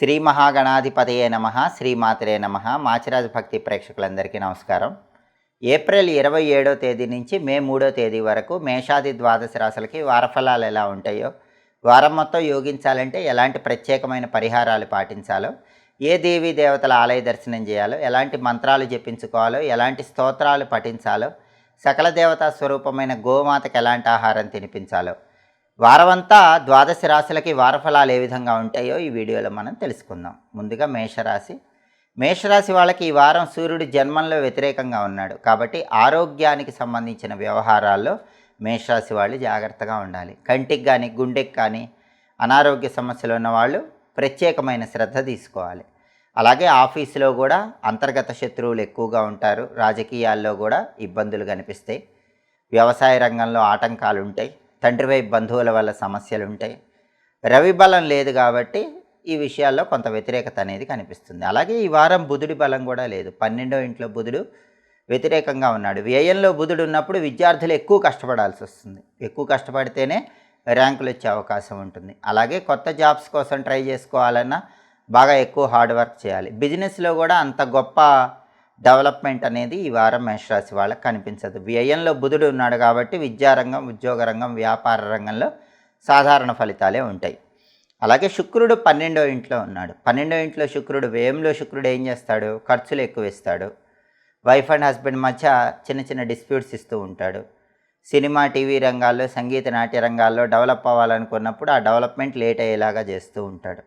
శ్రీ మహాగణాధిపతయే నమః, శ్రీమాతరే నమః. మాచిరాజు భక్తి ప్రేక్షకులందరికీ నమస్కారం. ఏప్రిల్ 27వ తేదీ నుంచి మే 3వ తేదీ వరకు మేషాది ద్వాదశ రాశులకి వారఫలాలు ఎలా ఉంటాయో, వారం మొత్తం యోగించాలంటే ఎలాంటి ప్రత్యేకమైన పరిహారాలు పాటించాలో, ఏ దేవీ దేవతల ఆలయ దర్శనం చేయాలో, ఎలాంటి మంత్రాలు జపించుకోవాలో, ఎలాంటి స్తోత్రాలు పఠించాలో, సకల దేవతా స్వరూపమైన గోమాతకు ఎలాంటి ఆహారం తినిపించాలో, వారమంతా ద్వాదశ రాశులకి వారఫలాలు ఏ విధంగా ఉంటాయో ఈ వీడియోలో మనం తెలుసుకుందాం. ముందుగా మేషరాశి వాళ్ళకి ఈ వారం సూర్యుడు జన్మంలో వ్యతిరేకంగా ఉన్నాడు కాబట్టి ఆరోగ్యానికి సంబంధించిన వ్యవహారాల్లో మేషరాశి వాళ్ళు జాగ్రత్తగా ఉండాలి. కంటికి కానీ గుండెకి కానీ అనారోగ్య సమస్యలు ఉన్నవాళ్ళు ప్రత్యేకమైన శ్రద్ధ తీసుకోవాలి. అలాగే ఆఫీసులో కూడా అంతర్గత శత్రువులు ఎక్కువగా ఉంటారు. రాజకీయాల్లో కూడా ఇబ్బందులు కనిపిస్తాయి. వ్యవసాయ రంగంలో ఆటంకాలు ఉంటాయి. తండ్రి వైపు బంధువుల వల్ల సమస్యలు ఉంటాయి. రవి బలం లేదు కాబట్టి ఈ విషయాల్లో కొంత వ్యతిరేకత అనేది కనిపిస్తుంది. అలాగే ఈ వారం బుధుడి బలం కూడా లేదు. 12వ ఇంట్లో బుధుడు వ్యతిరేకంగా ఉన్నాడు. వ్యయంలో బుధుడు ఉన్నప్పుడు విద్యార్థులు ఎక్కువ కష్టపడాల్సి వస్తుంది. ఎక్కువ కష్టపడితేనే ర్యాంకులు వచ్చే అవకాశం ఉంటుంది. అలాగే కొత్త జాబ్స్ కోసం ట్రై చేసుకోవాలన్నా బాగా ఎక్కువ హార్డ్ వర్క్ చేయాలి. బిజినెస్లో కూడా అంత గొప్ప డెవలప్మెంట్ అనేది ఈ వారం మేషరాశి వాళ్ళకి కనిపించదు. వ్యయంలో బుధుడు ఉన్నాడు కాబట్టి విద్యారంగం, ఉద్యోగ రంగం, వ్యాపార రంగంలో సాధారణ ఫలితాలే ఉంటాయి. అలాగే శుక్రుడు 12వ ఇంట్లో ఉన్నాడు. 12వ ఇంట్లో శుక్రుడు, వ్యయంలో శుక్రుడు ఏం చేస్తాడు? ఖర్చులు ఎక్కువ ఇస్తాడు. వైఫ్ అండ్ హస్బెండ్ మధ్య చిన్న చిన్న డిస్ప్యూట్స్ ఇస్తూ ఉంటాడు. సినిమా, టీవీ రంగాల్లో, సంగీత, నాట్య రంగాల్లో డెవలప్ అవ్వాలనుకున్నప్పుడు ఆ డెవలప్మెంట్ లేట్ అయ్యేలాగా చేస్తూ ఉంటాడు.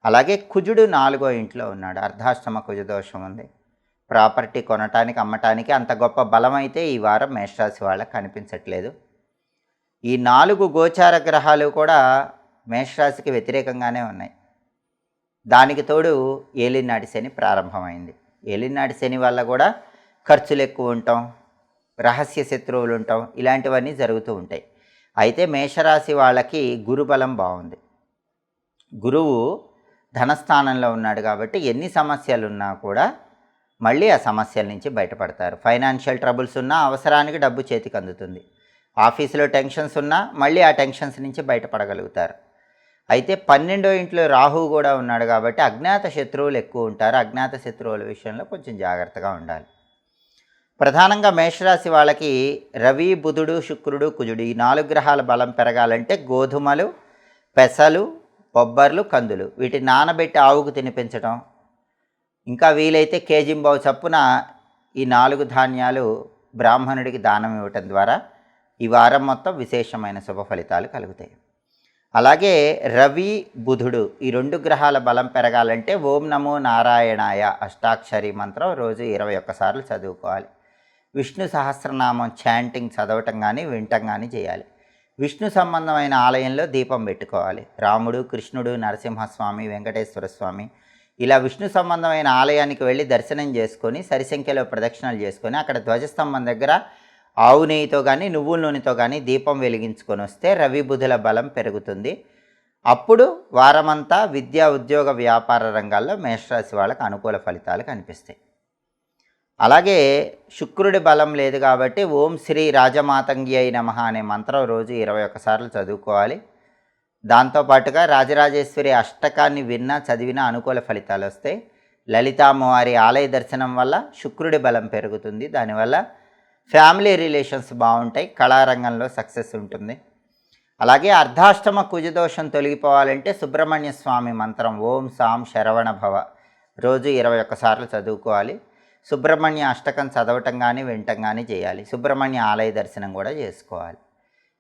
అలాగే కుజుడు 4వ ఇంట్లో ఉన్నాడు. అర్ధాష్టమ కుజ దోషం ఉంది. ప్రాపర్టీ కొనటానికి, అమ్మటానికి అంత గొప్ప బలం అయితే ఈ వారం మేషరాశి వాళ్ళకి కనిపించట్లేదు. ఈ 4 గోచార గ్రహాలు కూడా మేషరాశికి వ్యతిరేకంగానే ఉన్నాయి. దానికి తోడు ఏలినాటి శని ప్రారంభమైంది. ఏలినాటి శని వల్ల కూడా ఖర్చులు ఎక్కువ ఉండటం, రహస్య శత్రువులు ఉండటం, ఇలాంటివన్నీ జరుగుతూ ఉంటాయి. అయితే మేషరాశి వాళ్ళకి గురుబలం బాగుంది. గురువు ధనస్థానంలో ఉన్నాడు కాబట్టి ఎన్ని సమస్యలు ఉన్నా కూడా మళ్ళీ ఆ సమస్యల నుంచి బయటపడతారు. ఫైనాన్షియల్ ట్రబుల్స్ ఉన్నా అవసరానికి డబ్బు చేతికి అందుతుంది. ఆఫీసులో టెన్షన్స్ ఉన్నా మళ్ళీ ఆ టెన్షన్స్ నుంచి బయటపడగలుగుతారు. అయితే 12వ ఇంట్లో రాహువు కూడా ఉన్నాడు కాబట్టి అజ్ఞాత శత్రువులు ఎక్కువ ఉంటారు. అజ్ఞాత శత్రువుల విషయంలో కొంచెం జాగ్రత్తగా ఉండాలి. ప్రధానంగా మేషరాశి వాళ్ళకి రవి, బుధుడు, శుక్రుడు, కుజుడు ఈ 4 గ్రహాల బలం పెరగాలంటే గోధుమలు, పెసలు, బొబ్బర్లు, కందులు వీటిని నానబెట్టి ఆవుకు తినిపించడం, ఇంకా వీలైతే కేజింబావు చప్పున ఈ 4 ధాన్యాలు బ్రాహ్మణుడికి దానం ఇవ్వటం ద్వారా ఈ వారం మొత్తం విశేషమైన శుభ ఫలితాలు కలుగుతాయి. అలాగే రవి, బుధుడు ఈ 2 గ్రహాల బలం పెరగాలంటే ఓం నమో నారాయణాయ అష్టాక్షరి మంత్రం రోజు 21 సార్లు చదువుకోవాలి. విష్ణు సహస్రనామం చాంటింగ్ చదవటం కానీ వినటం కానీ చేయాలి. విష్ణు సంబంధమైన ఆలయంలో దీపం పెట్టుకోవాలి. రాముడు, కృష్ణుడు, నరసింహస్వామి, వెంకటేశ్వర స్వామి ఇలా విష్ణు సంబంధమైన ఆలయానికి వెళ్ళి దర్శనం చేసుకొని సరిసంఖ్యలో ప్రదక్షిణలు చేసుకొని అక్కడ ధ్వజస్తంభం దగ్గర ఆవు నెయ్యితో కానీ నువ్వుల నూనెతో కానీ దీపం వెలిగించుకొని వస్తే రవి బుధుల బలం పెరుగుతుంది. అప్పుడు వారమంతా విద్యా, ఉద్యోగ, వ్యాపార రంగాల్లో మేషరాశి వాళ్ళకి అనుకూల ఫలితాలు కనిపిస్తాయి. అలాగే శుక్రుడి బలం లేదు కాబట్టి ఓం శ్రీ రాజమాతంగి అయి నమః అనే మంత్రం రోజు 21 సార్లు చదువుకోవాలి. దాంతోపాటుగా రాజరాజేశ్వరి అష్టకాన్ని విన్నా చదివినా అనుకూల ఫలితాలు వస్తాయి. లలితామ్మవారి ఆలయ దర్శనం వల్ల శుక్రుడి బలం పెరుగుతుంది. దానివల్ల ఫ్యామిలీ రిలేషన్స్ బాగుంటాయి. కళారంగంలో సక్సెస్ ఉంటుంది. అలాగే అర్ధాష్టమ కుజదోషం తొలగిపోవాలంటే సుబ్రహ్మణ్య స్వామి మంత్రం ఓం సాం శరవణ భవ రోజు 21 సార్లు చదువుకోవాలి. సుబ్రహ్మణ్య అష్టకం చదవటం కానీ వినటం కానీ చేయాలి. సుబ్రహ్మణ్య ఆలయ దర్శనం కూడా చేసుకోవాలి.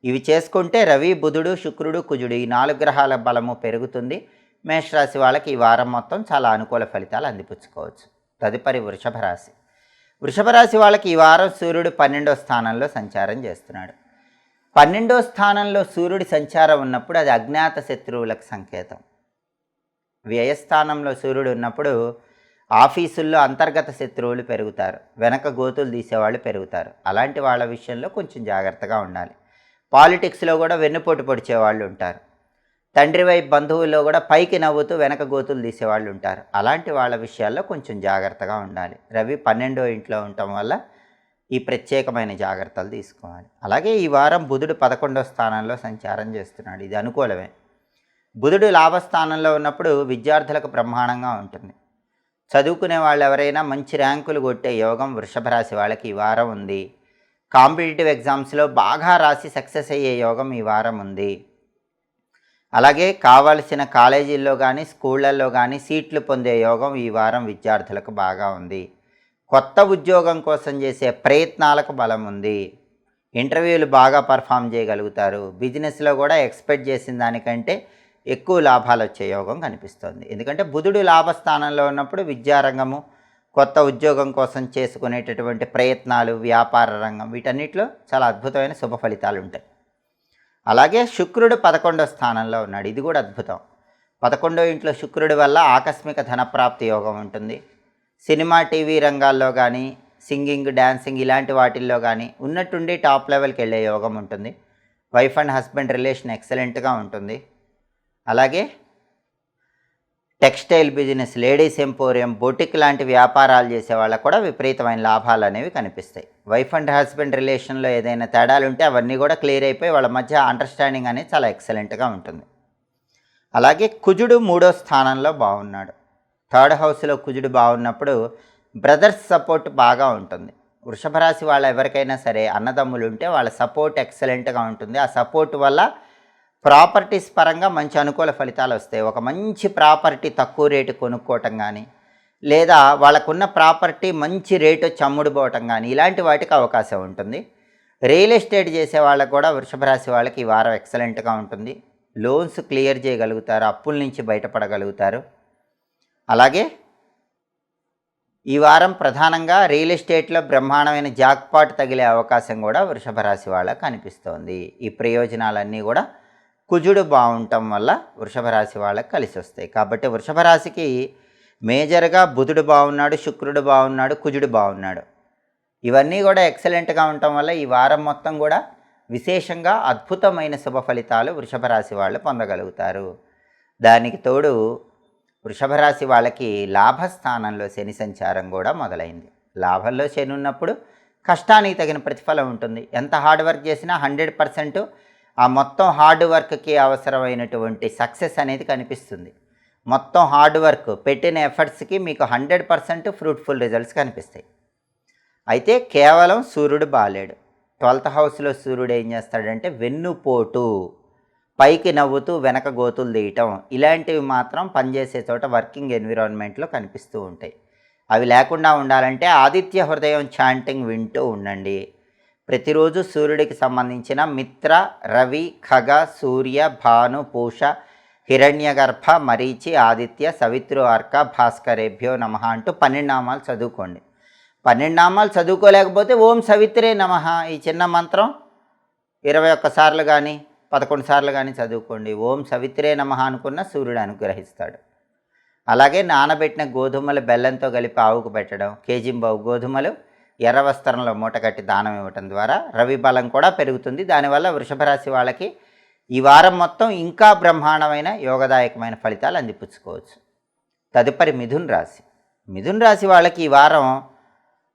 ఇవి చేసుకుంటే రవి, బుధుడు, శుక్రుడు, కుజుడు ఈ 4 గ్రహాల బలము పెరుగుతుంది. మేషరాశి వాళ్ళకి ఈ వారం మొత్తం చాలా అనుకూల ఫలితాలు అందిపుచ్చుకోవచ్చు. తదుపరి వృషభ రాశి వాళ్ళకి ఈ వారం సూర్యుడు 12వ స్థానంలో సంచారం చేస్తున్నాడు. 12వ స్థానంలో సూర్యుడి సంచారం ఉన్నప్పుడు అది అజ్ఞాత శత్రువులకు సంకేతం. వ్యయస్థానంలో సూర్యుడు ఉన్నప్పుడు ఆఫీసుల్లో అంతర్గత శత్రువులు పెరుగుతారు. వెనక గోతులు తీసేవాళ్ళు పెరుగుతారు. అలాంటి వాళ్ళ విషయంలో కొంచెం జాగ్రత్తగా ఉండాలి. పాలిటిక్స్లో కూడా వెన్నుపోటు పొడిచేవాళ్ళు ఉంటారు. తండ్రి వైపు బంధువుల్లో కూడా పైకి నవ్వుతూ వెనక గోతులు తీసేవాళ్ళు ఉంటారు. అలాంటి వాళ్ళ విషయాల్లో కొంచెం జాగ్రత్తగా ఉండాలి. రవి 12వ ఇంట్లో ఉండటం వల్ల ఈ ప్రత్యేకమైన జాగ్రత్తలు తీసుకోవాలి. అలాగే ఈ వారం బుధుడు 11వ స్థానంలో సంచారం చేస్తున్నాడు. ఇది అనుకూలమే. బుధుడు లాభస్థానంలో ఉన్నప్పుడు విద్యార్థులకు బ్రహ్మాండంగా ఉంటుంది. చదువుకునే వాళ్ళు ఎవరైనా మంచి ర్యాంకులు కొట్టే యోగం వృషభ రాశి వాళ్ళకి ఈ వారం ఉంది. కాంపిటేటివ్ ఎగ్జామ్స్లో బాగా రాసి సక్సెస్ అయ్యే యోగం ఈ వారం ఉంది. అలాగే కావాల్సిన కాలేజీల్లో కానీ స్కూళ్ళల్లో కానీ సీట్లు పొందే యోగం ఈ వారం విద్యార్థులకు బాగా ఉంది. కొత్త ఉద్యోగం కోసం చేసే ప్రయత్నాలకు బలం ఉంది. ఇంటర్వ్యూలు బాగా పర్ఫామ్ చేయగలుగుతారు. బిజినెస్లో కూడా ఎక్స్పెక్ట్ చేసిన దానికంటే ఎక్కువ లాభాలు వచ్చే యోగం కనిపిస్తుంది. ఎందుకంటే బుధుడు లాభస్థానంలో ఉన్నప్పుడు విద్యారంగము, కొత్త ఉద్యోగం కోసం చేసుకునేటటువంటి ప్రయత్నాలు, వ్యాపార రంగం వీటన్నిటిలో చాలా అద్భుతమైన శుభ ఫలితాలు ఉంటాయి. అలాగే శుక్రుడు 11వ స్థానంలో ఉన్నాడు. ఇది కూడా అద్భుతం. 11వ ఇంట్లో శుక్రుడి వల్ల ఆకస్మిక ధనప్రాప్తి యోగం ఉంటుంది. సినిమా, టీవీ రంగాల్లో కానీ సింగింగ్, డ్యాన్సింగ్ ఇలాంటి వాటిల్లో కానీ ఉన్నట్టుండి టాప్ లెవెల్కి వెళ్ళే యోగం ఉంటుంది. వైఫ్ అండ్ హస్బెండ్ రిలేషన్ ఎక్సలెంట్గా ఉంటుంది. అలాగే textile business, ladies emporium, boutique లాంటి వ్యాపారాలు చేసే వాళ్ళకు కూడా విపరీతమైన లాభాలు అనేవి కనిపిస్తాయి. వైఫ్ అండ్ హస్బెండ్ రిలేషన్లో ఏదైనా తేడాలు ఉంటే అవన్నీ కూడా క్లియర్ అయిపోయి వాళ్ళ మధ్య అండర్స్టాండింగ్ అనేది చాలా ఎక్సలెంట్గా ఉంటుంది. అలాగే కుజుడు 3వ స్థానంలో బాగున్నాడు. 3rd హౌస్లో కుజుడు బాగున్నప్పుడు బ్రదర్స్ సపోర్ట్ బాగా ఉంటుంది. వృషభ రాశి వాళ్ళ ఎవరికైనా సరే అన్నదమ్ములు ఉంటే వాళ్ళ సపోర్ట్ ఎక్సలెంట్గా ఉంటుంది. ఆ సపోర్ట్ వల్ల ప్రాపర్టీస్ పరంగా మంచి అనుకూల ఫలితాలు వస్తాయి. ఒక మంచి ప్రాపర్టీ తక్కువ రేటు కొనుక్కోవటం కానీ, లేదా వాళ్ళకున్న ప్రాపర్టీ మంచి రేటు వచ్చి అమ్ముడుపోవటం కానీ ఇలాంటి వాటికి అవకాశం ఉంటుంది. రియల్ ఎస్టేట్ చేసే వాళ్ళకు కూడా వృషభ రాశి వాళ్ళకి ఈ వారం ఎక్సలెంట్గా ఉంటుంది. లోన్స్ క్లియర్ చేయగలుగుతారు, అప్పుల నుంచి బయటపడగలుగుతారు. అలాగే ఈ వారం ప్రధానంగా రియల్ ఎస్టేట్లో బ్రహ్మాండమైన జాక్పాట్ తగిలే అవకాశం కూడా వృషభ రాశి వాళ్ళకు కనిపిస్తోంది. ఈ ప్రయోజనాలన్నీ కూడా కుజుడు బాగుండటం వల్ల వృషభ రాశి వాళ్ళకి కలిసి వస్తాయి. కాబట్టి వృషభ రాశికి మేజర్గా బుధుడు బాగున్నాడు, శుక్రుడు బాగున్నాడు, కుజుడు బాగున్నాడు. ఇవన్నీ కూడా ఎక్సలెంట్గా ఉండటం వల్ల ఈ వారం మొత్తం కూడా విశేషంగా అద్భుతమైన శుభ ఫలితాలు వృషభ రాశి వాళ్ళు పొందగలుగుతారు. దానికి తోడు వృషభ రాశి వాళ్ళకి లాభస్థానంలో శని సంచారం కూడా మొదలైంది. లాభంలో శని ఉన్నప్పుడు కష్టానికి తగిన ప్రతిఫలం ఉంటుంది. ఎంత హార్డ్ వర్క్ చేసినా 100% ఆ మొత్తం హార్డ్ వర్క్కి అవసరమైనటువంటి సక్సెస్ అనేది కనిపిస్తుంది. మొత్తం హార్డ్ వర్క్ పెట్టిన ఎఫర్ట్స్కి మీకు 100% ఫ్రూట్ఫుల్ రిజల్ట్స్ కనిపిస్తాయి. అయితే కేవలం సూర్యుడు బాలేడు. 12th హౌస్లో సూర్యుడు ఏం చేస్తాడంటే వెన్నుపోటు, పైకి నవ్వుతూ వెనక గోతులు తీయటం ఇలాంటివి మాత్రం పనిచేసే చోట వర్కింగ్ ఎన్విరాన్మెంట్లో కనిపిస్తూ ఉంటాయి. అవి లేకుండా ఉండాలంటే ఆదిత్య హృదయం చాంటింగ్ వింటూ ఉండండి. ప్రతిరోజు సూర్యుడికి సంబంధించిన మిత్ర, రవి, ఖగ, సూర్య, భాను, పూష, హిరణ్యగర్భ, మరీచి, ఆదిత్య, సవిత్రు, అర్క, భాస్కరేభ్యో నమః అంటూ 12 నామాలు చదువుకోండి. 12 నామాలు చదువుకోలేకపోతే ఓం సవిత్రే నమః ఈ చిన్న మంత్రం 21 సార్లు కానీ 11 సార్లు కానీ చదువుకోండి. ఓం సవిత్రే నమః అనుకున్న సూర్యుడు అనుగ్రహిస్తాడు. అలాగే నానబెట్టిన గోధుమలు బెల్లంతో కలిపి ఆవుకు పెట్టడం, కేజింబావు గోధుమలు ఎర్ర వస్త్రంలో మూటగట్టి దానం ఇవ్వటం ద్వారా రవి బలం కూడా పెరుగుతుంది. దానివల్ల వృషభ రాశి వాళ్ళకి ఈ వారం మొత్తం ఇంకా బ్రహ్మాండమైన యోగదాయకమైన ఫలితాలు అందిపుచ్చుకోవచ్చు. తదుపరి మిథున్ రాశి. మిథున్ రాశి వాళ్ళకి ఈ వారం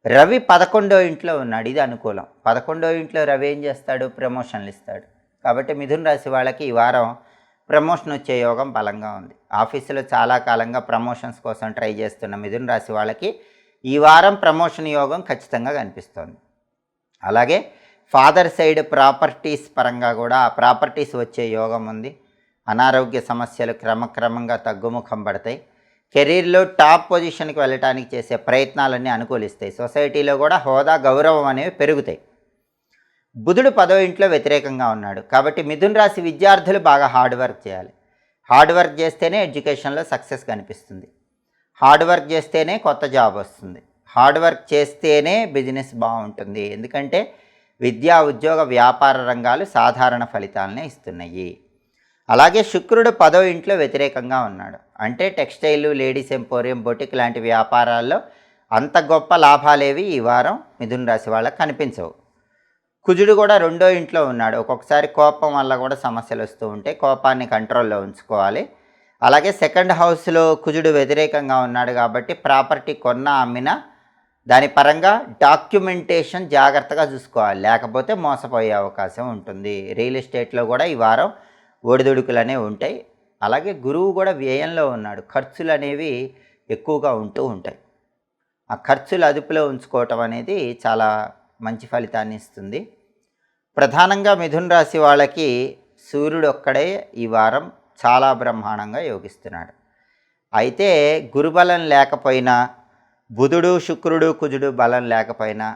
రవి 11వ ఇంట్లో ఉన్నాడు. ఇది అనుకూలం. 11వ ఇంట్లో రవి ఏం చేస్తాడు? ప్రమోషన్లు ఇస్తాడు. కాబట్టి మిథున్ రాశి వాళ్ళకి ఈ వారం ప్రమోషన్ వచ్చే యోగం బలంగా ఉంది. ఆఫీసులో చాలా కాలంగా ప్రమోషన్స్ కోసం ట్రై చేస్తున్న మిథున్ రాశి వాళ్ళకి ఈ వారం ప్రమోషన్ యోగం ఖచ్చితంగా కనిపిస్తోంది. అలాగే ఫాదర్ సైడ్ ప్రాపర్టీస్ పరంగా కూడా ఆ ప్రాపర్టీస్ వచ్చే యోగం ఉంది. అనారోగ్య సమస్యలు క్రమక్రమంగా తగ్గుముఖం పడతాయి. కెరీర్లో టాప్ పొజిషన్కి వెళ్ళటానికి చేసే ప్రయత్నాలన్నీ అనుకూలిస్తాయి. సొసైటీలో కూడా హోదా, గౌరవం అనేవి పెరుగుతాయి. బుధుడు 10వ ఇంట్లో వ్యతిరేకంగా ఉన్నాడు. కాబట్టి మిథున్ రాశి విద్యార్థులు బాగా హార్డ్ వర్క్ చేయాలి. హార్డ్ వర్క్ చేస్తేనే ఎడ్యుకేషన్లో సక్సెస్ కనిపిస్తుంది. హార్డ్ వర్క్ చేస్తేనే కొత్త జాబ్ వస్తుంది. హార్డ్ వర్క్ చేస్తేనే బిజినెస్ బాగుంటుంది. ఎందుకంటే విద్యా, ఉద్యోగ, వ్యాపార రంగాలు సాధారణ ఫలితాలనే ఇస్తున్నాయి. అలాగే శుక్రుడు 10వ ఇంట్లో వ్యతిరేకంగా ఉన్నాడు. అంటే టెక్స్టైల్, లేడీస్ ఎంపోరియం, బొటిక్ లాంటి వ్యాపారాల్లో అంత గొప్ప లాభాలేవి ఈ వారం మిథున రాశి వాళ్ళకి కనిపించవు. కుజుడు కూడా 2వ ఇంట్లో ఉన్నాడు. ఒక్కొక్కసారి కోపం వల్ల కూడా సమస్యలు వస్తూ ఉంటాయి. కోపాన్ని కంట్రోల్లో ఉంచుకోవాలి. అలాగే 2nd హౌస్లో కుజుడు వ్యతిరేకంగా ఉన్నాడు కాబట్టి ప్రాపర్టీ కొన్నా అమ్మినా దాని పరంగా డాక్యుమెంటేషన్ జాగ్రత్తగా చూసుకోవాలి, లేకపోతే మోసపోయే అవకాశం ఉంటుంది. రియల్ ఎస్టేట్లో కూడా ఈ వారం ఒడిదుడుకులు అనేవి ఉంటాయి. అలాగే గురువు కూడా వ్యయంలో ఉన్నాడు. ఖర్చులు అనేవి ఎక్కువగా ఉంటూ ఉంటాయి. ఆ ఖర్చులు అదుపులో ఉంచుకోవటం అనేది చాలా మంచి ఫలితాన్ని ఇస్తుంది. ప్రధానంగా మిథున రాశి వాళ్ళకి సూర్యుడు ఒక్కడే ఈ వారం చాలా బ్రహ్మాండంగా యోగిస్తున్నాడు. అయితే గురుబలం లేకపోయినా, బుధుడు శుక్రుడు కుజుడు బలం లేకపోయినా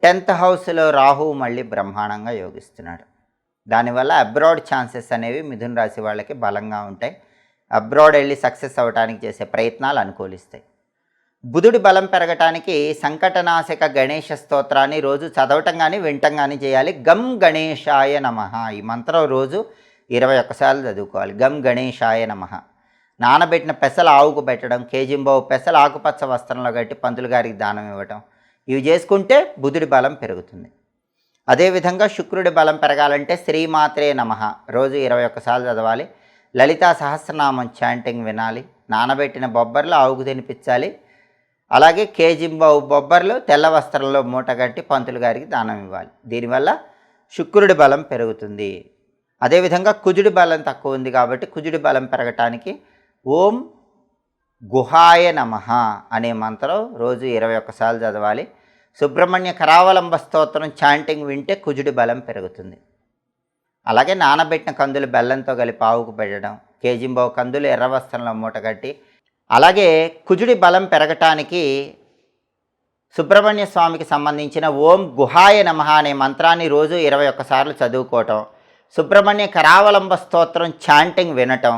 10th హౌస్లో రాహువు మళ్ళీ బ్రహ్మాండంగా యోగిస్తున్నాడు. దానివల్ల అబ్రాడ్ ఛాన్సెస్ అనేవి మిథున రాశి వాళ్ళకి బలంగా ఉంటాయి. అబ్రాడ్ వెళ్ళి సక్సెస్ అవ్వడానికి చేసే ప్రయత్నాలు అనుకూలిస్తాయి. బుధుడి బలం పెరగటానికి సంకటనాశక గణేష స్తోత్రాన్ని రోజు చదవటం కానీ వినటం కానీ చేయాలి. గం గణేశాయ నమః ఈ మంత్రం రోజు 21 సార్లు చదువుకోవాలి. గం గణేశాయ నమః. నానబెట్టిన పెసలు ఆవుకు పెట్టడం, కేజింబావు పెసలు ఆకుపచ్చ వస్త్రంలో కట్టి పంతులు గారికి దానం ఇవ్వటం, ఇవి చేసుకుంటే బుధుడి బలం పెరుగుతుంది. అదేవిధంగా శుక్రుడి బలం పెరగాలంటే శ్రీమాత్రే నమః రోజు 21 సార్లు చదవాలి. లలితా సహస్రనామం చాంటింగ్ వినాలి. నానబెట్టిన బొబ్బర్లు ఆవుకు తినిపించాలి. అలాగే కేజింబావు బొబ్బర్లు తెల్ల వస్త్రంలో మూటగట్టి పంతులు గారికి దానం ఇవ్వాలి. దీనివల్ల శుక్రుడి బలం పెరుగుతుంది. అదేవిధంగా కుజుడి బలం తక్కువ ఉంది కాబట్టి కుజుడి బలం పెరగటానికి ఓం గుహాయ నమః అనే మంత్రం రోజు 21 సార్లు చదవాలి. సుబ్రహ్మణ్య కరావలంబ స్తోత్రం చాంటింగ్ వింటే కుజుడి బలం పెరుగుతుంది. అలాగే నానబెట్టిన కందులు బెల్లంతో కలిపి ఆవుకు పెట్టడం, కేజింబావు కందులు ఎర్ర వస్త్రంలో మూటగట్టి, అలాగే కుజుడి బలం పెరగటానికి సుబ్రహ్మణ్య స్వామికి సంబంధించిన ఓం గుహాయ నమః అనే మంత్రాన్ని రోజు 21 సార్లు చదువుకోవటం, సుబ్రహ్మణ్య కరావలంబ స్తోత్రం చాంటింగ్ వినటం,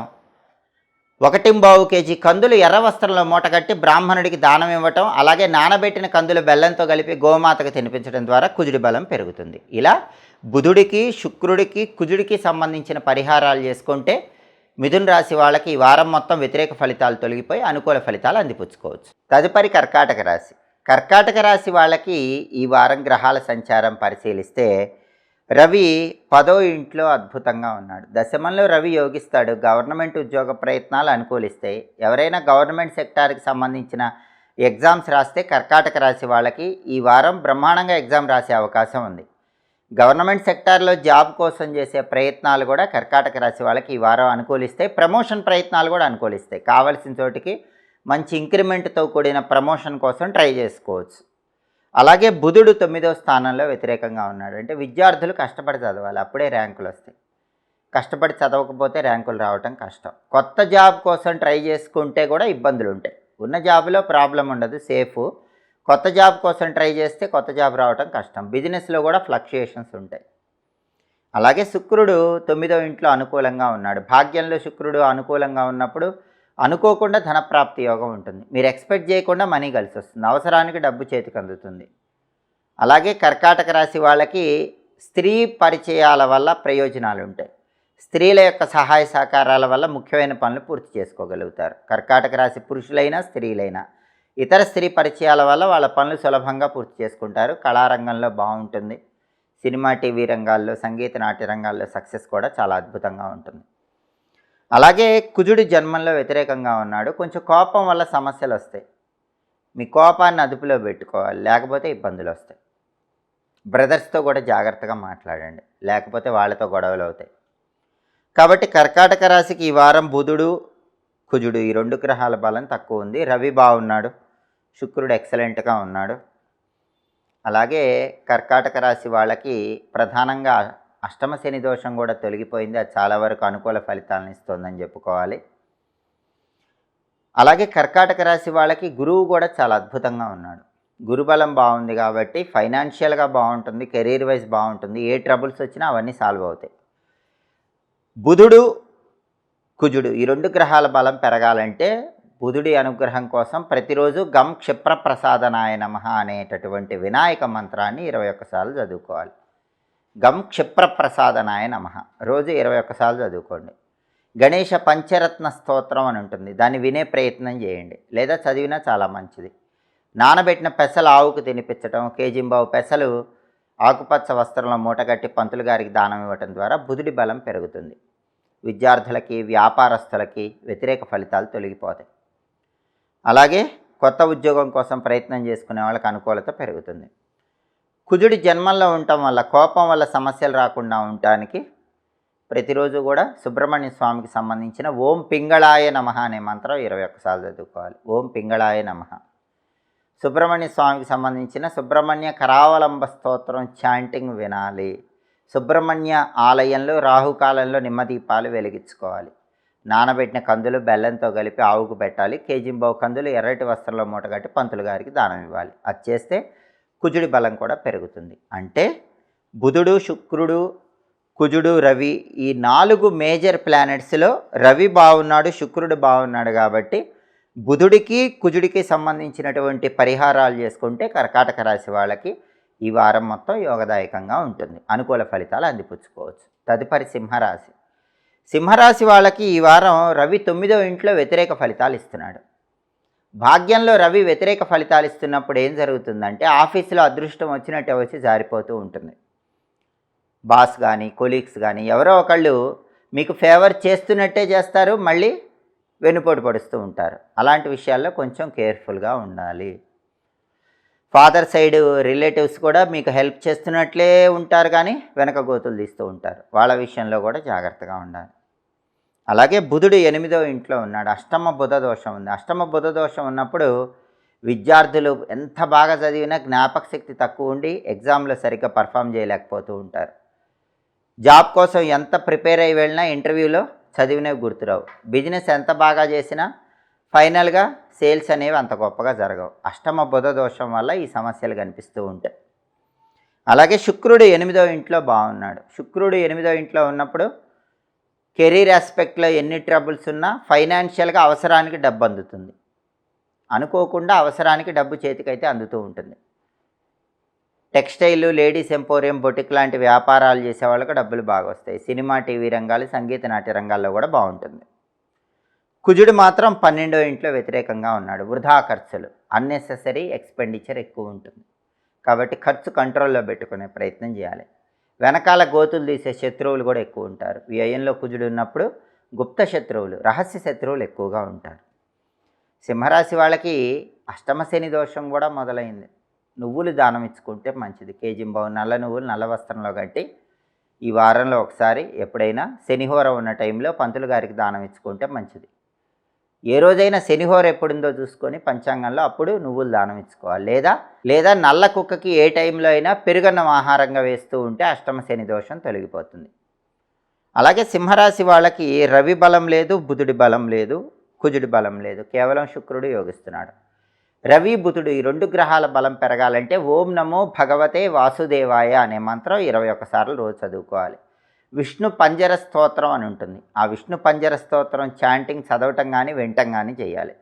1.5 కేజీ కందులు ఎర్ర వస్త్రంలో మూటగట్టి బ్రాహ్మణుడికి దానం ఇవ్వటం, అలాగే నానబెట్టిన కందులు బెల్లంతో కలిపి గోమాతకు తినిపించడం ద్వారా కుజుడి బలం పెరుగుతుంది. ఇలా బుధుడికి శుక్రుడికి కుజుడికి సంబంధించిన పరిహారాలు చేసుకుంటే మిథున రాశి వాళ్ళకి ఈ వారం మొత్తం వ్యతిరేక ఫలితాలు తొలగిపోయి అనుకూల ఫలితాలు అందిపుచ్చుకోవచ్చు. తదుపరి కర్కాటక రాశి. కర్కాటక రాశి వాళ్ళకి ఈ వారం గ్రహాల సంచారం పరిశీలిస్తే రవి 10వ ఇంట్లో అద్భుతంగా ఉన్నాడు. దశమంలో రవి యోగిస్తాడు. గవర్నమెంట్ ఉద్యోగ ప్రయత్నాలు అనుకూలిస్తాయి. ఎవరైనా గవర్నమెంట్ సెక్టార్కి సంబంధించిన ఎగ్జామ్స్ రాస్తే కర్కాటక రాశి వాళ్ళకి ఈ వారం బ్రహ్మాండంగా ఎగ్జామ్ రాసే అవకాశం ఉంది. గవర్నమెంట్ సెక్టార్లో జాబ్ కోసం చేసే ప్రయత్నాలు కూడా కర్కాటక రాశి వాళ్ళకి ఈ వారం అనుకూలిస్తాయి. ప్రమోషన్ ప్రయత్నాలు కూడా అనుకూలిస్తాయి. కావలసిన చోటికి మంచి ఇంక్రిమెంట్తో కూడిన ప్రమోషన్ కోసం ట్రై చేసుకోవచ్చు. అలాగే బుధుడు 9వ స్థానంలో వ్యతిరేకంగా ఉన్నాడు. అంటే విద్యార్థులు కష్టపడి చదవాలి, అప్పుడే ర్యాంకులు వస్తాయి. కష్టపడి చదవకపోతే ర్యాంకులు రావటం కష్టం. కొత్త జాబ్ కోసం ట్రై చేసుకుంటే కూడా ఇబ్బందులు ఉంటాయి. ఉన్న జాబ్లో ప్రాబ్లం ఉండదు, సేఫ్. కొత్త జాబ్ కోసం ట్రై చేస్తే కొత్త జాబ్ రావటం కష్టం. బిజినెస్లో కూడా ఫ్లక్చుయేషన్స్ ఉంటాయి. అలాగే శుక్రుడు 9వ ఇంట్లో అనుకూలంగా ఉన్నాడు. భాగ్యంలో శుక్రుడు అనుకూలంగా ఉన్నప్పుడు అనుకోకుండా ధనప్రాప్తి యోగం ఉంటుంది. మీరు ఎక్స్పెక్ట్ చేయకుండా మనీ కలిసి వస్తుంది. అవసరానికి డబ్బు చేతికి అందుతుంది. అలాగే కర్కాటక రాశి వాళ్ళకి స్త్రీ పరిచయాల వల్ల ప్రయోజనాలు ఉంటాయి. స్త్రీల యొక్క సహాయ సహకారాల వల్ల ముఖ్యమైన పనులు పూర్తి చేసుకోగలుగుతారు. కర్కాటక రాశి పురుషులైనా స్త్రీలైనా ఇతర స్త్రీ పరిచయాల వల్ల వాళ్ళ పనులు సులభంగా పూర్తి చేసుకుంటారు. కళారంగంలో బాగుంటుంది. సినిమా టీవీ రంగాల్లో, సంగీత నాట్య రంగాల్లో సక్సెస్ కూడా చాలా అద్భుతంగా ఉంటుంది. అలాగే కుజుడి జన్మంలో వ్యతిరేకంగా ఉన్నాడు. కొంచెం కోపం వల్ల సమస్యలు వస్తాయి. మీ కోపాన్ని అదుపులో పెట్టుకోవాలి, లేకపోతే ఇబ్బందులు వస్తాయి. బ్రదర్స్తో కూడా జాగ్రత్తగా మాట్లాడండి, లేకపోతే వాళ్ళతో గొడవలు అవుతాయి. కాబట్టి కర్కాటక రాశికి ఈ వారం బుధుడు కుజుడు ఈ 2 గ్రహాల బలం తక్కువ ఉంది. రవి బాగున్నాడు, శుక్రుడు ఎక్సలెంట్గా ఉన్నాడు. అలాగే కర్కాటక రాశి వాళ్ళకి ప్రధానంగా అష్టమ శని దోషం కూడా తొలగిపోయింది. అది చాలా వరకు అనుకూల ఫలితాలను ఇస్తుందని చెప్పుకోవాలి. అలాగే కర్కాటక రాశి వాళ్ళకి గురువు కూడా చాలా అద్భుతంగా ఉన్నాడు. గురుబలం బాగుంది కాబట్టి ఫైనాన్షియల్గా బాగుంటుంది, కెరీర్ వైజ్ బాగుంటుంది. ఏ ట్రబుల్స్ వచ్చినా అవన్నీ సాల్వ్ అవుతాయి. బుధుడు కుజుడు ఈ 2 గ్రహాల బలం పెరగాలంటే బుధుడి అనుగ్రహం కోసం ప్రతిరోజు గం క్షిప్రప్రసాదనాయ నమః అనేటటువంటి వినాయక మంత్రాన్ని 21 సార్లు చదువుకోవాలి. గం క్షిప్రప్రసాదనాయ నమః రోజు 21 సార్లు చదువుకోండి. గణేష పంచరత్న స్తోత్రం అని ఉంటుంది, దాన్ని వినే ప్రయత్నం చేయండి, లేదా చదివినా చాలా మంచిది. నానబెట్టిన పెసలు ఆవుకు తినిపించడం, కేజింబావు పెసలు ఆకుపచ్చ వస్త్రంలో మూటగట్టి పంతులు గారికి దానం ఇవ్వటం ద్వారా బుధుడి బలం పెరుగుతుంది. విద్యార్థులకి, వ్యాపారస్తులకి వ్యతిరేక ఫలితాలు తొలగిపోతాయి. అలాగే కొత్త ఉద్యోగం కోసం ప్రయత్నం చేసుకునే వాళ్ళకి అనుకూలత పెరుగుతుంది. కుజుడి జన్మంలో ఉండటం వల్ల కోపం వల్ల సమస్యలు రాకుండా ఉండటానికి ప్రతిరోజు కూడా సుబ్రహ్మణ్య స్వామికి సంబంధించిన ఓం పింగళాయ నమః అనే మంత్రం 21 సార్లు చదువుకోవాలి. ఓం పింగళాయ నమః. సుబ్రహ్మణ్య స్వామికి సంబంధించిన సుబ్రహ్మణ్య కరావలంబ స్తోత్రం చాంటింగ్ వినాలి. సుబ్రహ్మణ్య ఆలయంలో రాహుకాలంలో నిమ్మదీపాలు వెలిగించుకోవాలి. నానబెట్టిన కందులు బెల్లంతో కలిపి ఆవుకు పెట్టాలి. కేజింబావు కందులు ఎర్రటి వస్త్రంలో మూటగట్టి పంతులు గారికి దానం ఇవ్వాలి. అది చేస్తే కుజుడి బలం కూడా పెరుగుతుంది. అంటే బుధుడు, శుక్రుడు, కుజుడు, రవి ఈ 4 మేజర్ ప్లానెట్స్లో రవి బాగున్నాడు, శుక్రుడు బాగున్నాడు. కాబట్టి బుధుడికి కుజుడికి సంబంధించినటువంటి పరిహారాలు చేసుకుంటే కర్కాటక రాశి వాళ్ళకి ఈ వారం మొత్తం యోగదాయకంగా ఉంటుంది. అనుకూల ఫలితాలు అందిపుచ్చుకోవచ్చు. తదుపరి సింహరాశి. సింహరాశి వాళ్ళకి ఈ వారం రవి 9వ ఇంట్లో వ్యతిరేక ఫలితాలు ఇస్తున్నాడు. భాగ్యంలో రవి వ్యతిరేక ఫలితాలు ఇస్తున్నప్పుడు ఏం జరుగుతుందంటే ఆఫీసులో అదృష్టం వచ్చినట్టే వచ్చి జారిపోతూ ఉంటుంది. బాస్ కానీ కొలీగ్స్ కానీ ఎవరో ఒకళ్ళు మీకు ఫేవర్ చేస్తున్నట్టే చేస్తారు, మళ్ళీ వెన్నుపోటు పడుస్తూ ఉంటారు. అలాంటి విషయాల్లో కొంచెం కేర్ఫుల్గా ఉండాలి. ఫాదర్ సైడ్ రిలేటివ్స్ కూడా మీకు హెల్ప్ చేస్తున్నట్లే ఉంటారు, కానీ వెనక గోతులు తీస్తూ ఉంటారు. వాళ్ళ విషయంలో కూడా జాగ్రత్తగా ఉండాలి. అలాగే బుధుడు 8వ ఇంట్లో ఉన్నాడు. అష్టమ బుధ దోషం ఉంది. అష్టమ బుధ దోషం ఉన్నప్పుడు విద్యార్థులు ఎంత బాగా చదివినా జ్ఞాపక శక్తి తక్కువ ఉండి ఎగ్జామ్లో సరిగ్గా పర్ఫామ్ చేయలేకపోతూ ఉంటారు. జాబ్ కోసం ఎంత ప్రిపేర్ అయ్యి వెళ్ళినా ఇంటర్వ్యూలో చదివినవి గుర్తురావు. బిజినెస్ ఎంత బాగా చేసినా ఫైనల్గా సేల్స్ అనేవి అంత గొప్పగా జరగవు. అష్టమ బుధ దోషం వల్ల ఈ సమస్యలు కనిపిస్తూ ఉంటాయి. అలాగే శుక్రుడు 8వ ఇంట్లో బాగున్నాడు. శుక్రుడు 8వ ఇంట్లో ఉన్నప్పుడు కెరీర్ ఆస్పెక్ట్లో ఎన్ని ట్రబుల్స్ ఉన్నా ఫైనాన్షియల్గా అవసరానికి డబ్బు అందుతుంది. అనుకోకుండా అవసరానికి డబ్బు చేతికైతే అందుతూ ఉంటుంది. టెక్స్టైల్, లేడీస్ ఎంపోరియం, బొటిక్ లాంటి వ్యాపారాలు చేసే వాళ్ళకి డబ్బులు బాగా వస్తాయి. సినిమా, టీవీ రంగాలు, సంగీత నాట్య రంగాల్లో కూడా బాగుంటుంది. కుజుడు మాత్రం 12వ ఇంట్లో వ్యతిరేకంగా ఉన్నాడు. వృధా ఖర్చులు, అన్నెసెసరీ ఎక్స్పెండిచర్ ఎక్కువ ఉంటుంది. కాబట్టి ఖర్చు కంట్రోల్లో పెట్టుకునే ప్రయత్నం చేయాలి. వెనకాల గోతులు తీసే శత్రువులు కూడా ఎక్కువ ఉంటారు. వ్యయంలో కుజుడు ఉన్నప్పుడు గుప్త శత్రువులు, రహస్య శత్రువులు ఎక్కువగా ఉంటారు. సింహరాశి వాళ్ళకి అష్టమ శని దోషం కూడా మొదలైంది. నువ్వులు దానం ఇచ్చుకుంటే మంచిది. కేజింబావు నల్ల నువ్వులు నల్ల వస్త్రంలో కట్టి ఈ వారంలో ఒకసారి ఎప్పుడైనా శనిహోర ఉన్న టైంలో పంతులు గారికి దానం ఇచ్చుకుంటే మంచిది. ఏ రోజైనా శనిహోర ఎప్పుడుందో చూసుకొని పంచాంగంలో అప్పుడు నువ్వులు దానం ఇచ్చుకోవాలి. లేదా నల్ల కుక్కకి ఏ టైంలో అయినా పెరుగన్నం ఆహారంగా వేస్తూ ఉంటే అష్టమ శని దోషం తొలగిపోతుంది. అలాగే సింహరాశి వాళ్ళకి రవి బలం లేదు, బుధుడి బలం లేదు, కుజుడి బలం లేదు. కేవలం శుక్రుడు యోగిస్తున్నాడు. రవి, బుధుడు ఈ 2 గ్రహాల బలం పెరగాలంటే ఓం నమో భగవతే వాసుదేవాయ అనే మంత్రం 21 సార్లు రోజు చదువుకోవాలి. విష్ణు పంజర స్తోత్రం అని ఉంటుంది. ఆ విష్ణు పంజర స్తోత్రం చాంటింగ్ చదవటం కానీ వినటం కానీ చేయాలి.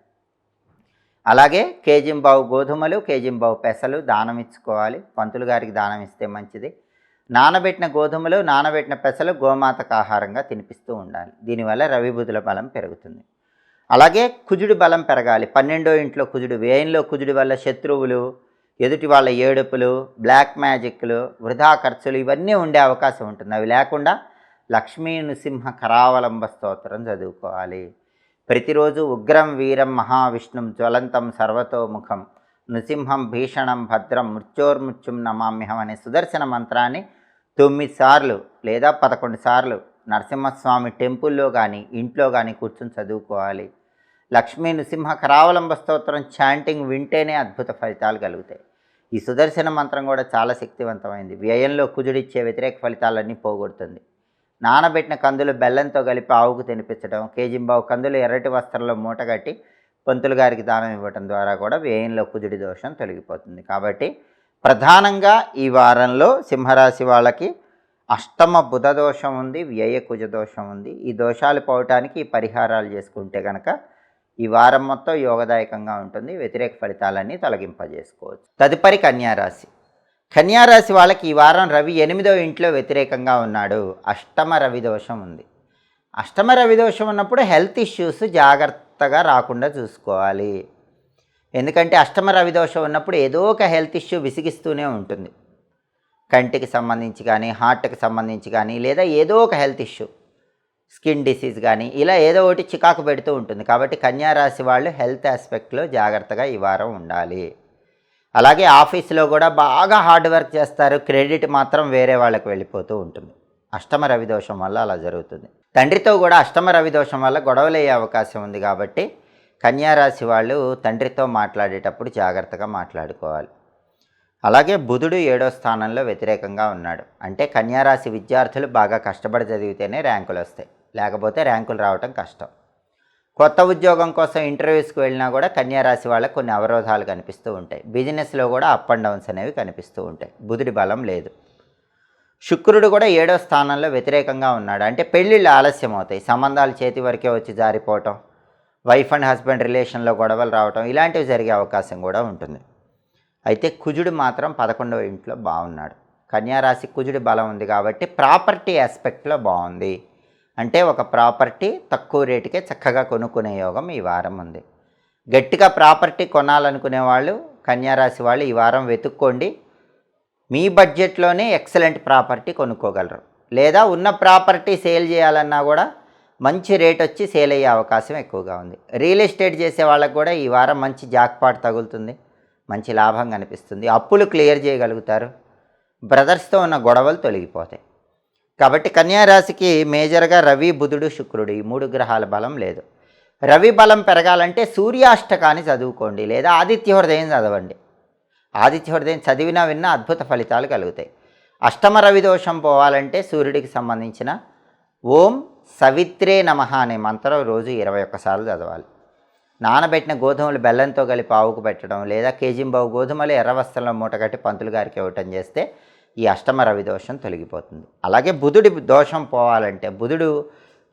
అలాగే కేజింబావు గోధుమలు, కేజింబావు పెసలు దానం ఇచ్చుకోవాలి. పంతులు గారికి దానం ఇస్తే మంచిది. నానబెట్టిన గోధుమలు, నానబెట్టిన పెసలు గోమాతకు ఆహారంగా తినిపిస్తూ ఉండాలి. దీనివల్ల రవి బుధుల బలం పెరుగుతుంది. అలాగే కుజుడి బలం పెరగాలి. 12వ ఇంట్లో కుజుడు, వ్యయంలో కుజుడి వల్ల శత్రువులు, ఎదుటి వాళ్ళ ఏడుపులు, బ్లాక్ మ్యాజిక్లు, వృధా ఖర్చులు ఇవన్నీ ఉండే అవకాశం ఉంటుంది. అవి లేకుండా లక్ష్మీ నృసింహ కరావలంబ స్తోత్రం చదువుకోవాలి. ప్రతిరోజు ఉగ్రం వీరం మహావిష్ణుం జ్వలంతం సర్వతోముఖం నృసింహం భీషణం భద్రం మృత్యోర్మృత్యుం నమామ్యహం అనే సుదర్శన మంత్రాన్ని 9 సార్లు లేదా 11 సార్లు నరసింహస్వామి టెంపుల్లో కానీ ఇంట్లో కానీ కూర్చొని చదువుకోవాలి. లక్ష్మీ నృసింహ కరావలంబ స్తోత్రం చాంటింగ్ వింటేనే అద్భుత ఫలితాలు కలుగుతాయి. ఈ సుదర్శన మంత్రం కూడా చాలా శక్తివంతమైంది. వ్యయంలో కుజుడిచ్చే వ్యతిరేక ఫలితాలన్నీ పోగొడుతుంది. నానబెట్టిన కందులు బెల్లంతో కలిపి ఆవుకు తినిపించడం, కేజింబావు కందులు ఎర్రటి వస్త్రంలో మూటగట్టి పంతులు గారికి దానం ఇవ్వటం ద్వారా కూడా వ్యయంలో కుజుడి దోషం తొలగిపోతుంది. కాబట్టి ప్రధానంగా ఈ వారంలో సింహరాశి వాళ్ళకి అష్టమ బుధ దోషం ఉంది, వ్యయ కుజ దోషం ఉంది. ఈ దోషాలు పోవటానికి ఈ పరిహారాలు చేసుకుంటే కనుక ఈ వారం మొత్తం యోగదాయకంగా ఉంటుంది. వ్యతిరేక ఫలితాలన్నీ తొలగింపజేసుకోవచ్చు. తదుపరి కన్యారాశి. కన్యారాశి వాళ్ళకి ఈ వారం రవి 8వ ఇంట్లో వ్యతిరేకంగా ఉన్నాడు. అష్టమ రవి దోషం ఉంది. అష్టమ రవి దోషం ఉన్నప్పుడు హెల్త్ ఇష్యూస్ జాగ్రత్తగా రాకుండా చూసుకోవాలి. ఎందుకంటే అష్టమ రవి దోషం ఉన్నప్పుడు ఏదో ఒక హెల్త్ ఇష్యూ విసిగిస్తూనే ఉంటుంది. కంటికి సంబంధించి కానీ, హార్ట్కి సంబంధించి కానీ, లేదా ఏదో ఒక హెల్త్ ఇష్యూ, స్కిన్ డిసీజ్ కానీ ఇలా ఏదో ఒకటి చికాకు పెడుతూ ఉంటుంది. కాబట్టి కన్యారాశి వాళ్ళు హెల్త్ ఆస్పెక్ట్లో జాగ్రత్తగా ఈ వారం ఉండాలి. అలాగే ఆఫీస్లో కూడా బాగా హార్డ్ వర్క్ చేస్తారు, క్రెడిట్ మాత్రం వేరే వాళ్ళకి వెళ్ళిపోతూ ఉంటుంది. అష్టమ రవి దోషం వల్ల అలా జరుగుతుంది. తండ్రితో కూడా అష్టమ రవి దోషం వల్ల గొడవలు అయ్యే అవకాశం ఉంది కాబట్టి కన్యారాశి వాళ్ళు తండ్రితో మాట్లాడేటప్పుడు జాగ్రత్తగా మాట్లాడుకోవాలి. అలాగే బుధుడు 7వ స్థానంలో వ్యతిరేకంగా ఉన్నాడు. అంటే కన్యారాశి విద్యార్థులు బాగా కష్టపడి చదివితేనే ర్యాంకులు వస్తాయి, లేకపోతే ర్యాంకులు రావటం కష్టం. కొత్త ఉద్యోగం కోసం ఇంటర్వ్యూస్కి వెళ్ళినా కూడా కన్యారాశి వాళ్ళకి కొన్ని అవరోధాలు కనిపిస్తూ ఉంటాయి. బిజినెస్లో కూడా అప్ అండ్ డౌన్స్ అనేవి కనిపిస్తూ ఉంటాయి. బుధుడి బలం లేదు. శుక్రుడు కూడా 7వ స్థానంలో వ్యతిరేకంగా ఉన్నాడు. అంటే పెళ్ళిళ్ళు ఆలస్యం అవుతాయి, సంబంధాలు చేతి వరకే వచ్చి జారిపోవటం, వైఫ్ అండ్ హస్బెండ్ రిలేషన్లో గొడవలు రావటం, ఇలాంటివి జరిగే అవకాశం కూడా ఉంటుంది. అయితే కుజుడు మాత్రం 11వ ఇంట్లో బాగున్నాడు. కన్యారాశి కుజుడి బలం ఉంది కాబట్టి ప్రాపర్టీ ఆస్పెక్ట్లో బాగుంది. అంటే ఒక ప్రాపర్టీ తక్కువ రేటుకే చక్కగా కొనుక్కునే యోగం ఈ వారం ఉంది. గట్టిగా ప్రాపర్టీ కొనాలనుకునే వాళ్ళు కన్యారాశి వాళ్ళు ఈ వారం వెతుక్కోండి. మీ బడ్జెట్లోనే ఎక్సలెంట్ ప్రాపర్టీ కొనుక్కోగలరు. లేదా ఉన్న ప్రాపర్టీ సేల్ చేయాలన్నా కూడా మంచి రేట్ వచ్చి సేల్ అయ్యే అవకాశం ఎక్కువగా ఉంది. రియల్ ఎస్టేట్ చేసే వాళ్ళకు కూడా ఈ వారం మంచి జాక్పాట్ తగులుతుంది, మంచి లాభం కనిపిస్తుంది. అప్పులు క్లియర్ చేయగలుగుతారు. బ్రదర్స్తో ఉన్న గొడవలు తొలగిపోతాయి. కాబట్టి కన్యారాశికి మేజర్గా రవి, బుధుడు, శుక్రుడు ఈ 3 గ్రహాల బలం లేదు. రవి బలం పెరగాలంటే సూర్యాష్టకాన్ని చదువుకోండి, లేదా ఆదిత్య హృదయం చదవండి. ఆదిత్య హృదయం చదివినా విన్నా అద్భుత ఫలితాలు కలుగుతాయి. అష్టమ రవి దోషం పోవాలంటే సూర్యుడికి సంబంధించిన ఓం సవిత్రే నమః అనే మంత్రం రోజు 21 సార్లు చదవాలి. నానబెట్టిన గోధుమలు బెల్లంతో కలిపి ఆవుకు పెట్టడం, లేదా కేజింబావు గోధుమలు ఎర్ర వస్త్రంలో మూటగట్టి పంతులు గారికి ఇవ్వటం చేస్తే ఈ అష్టమ రవి దోషం తొలగిపోతుంది. అలాగే బుధుడి దోషం పోవాలంటే, బుధుడు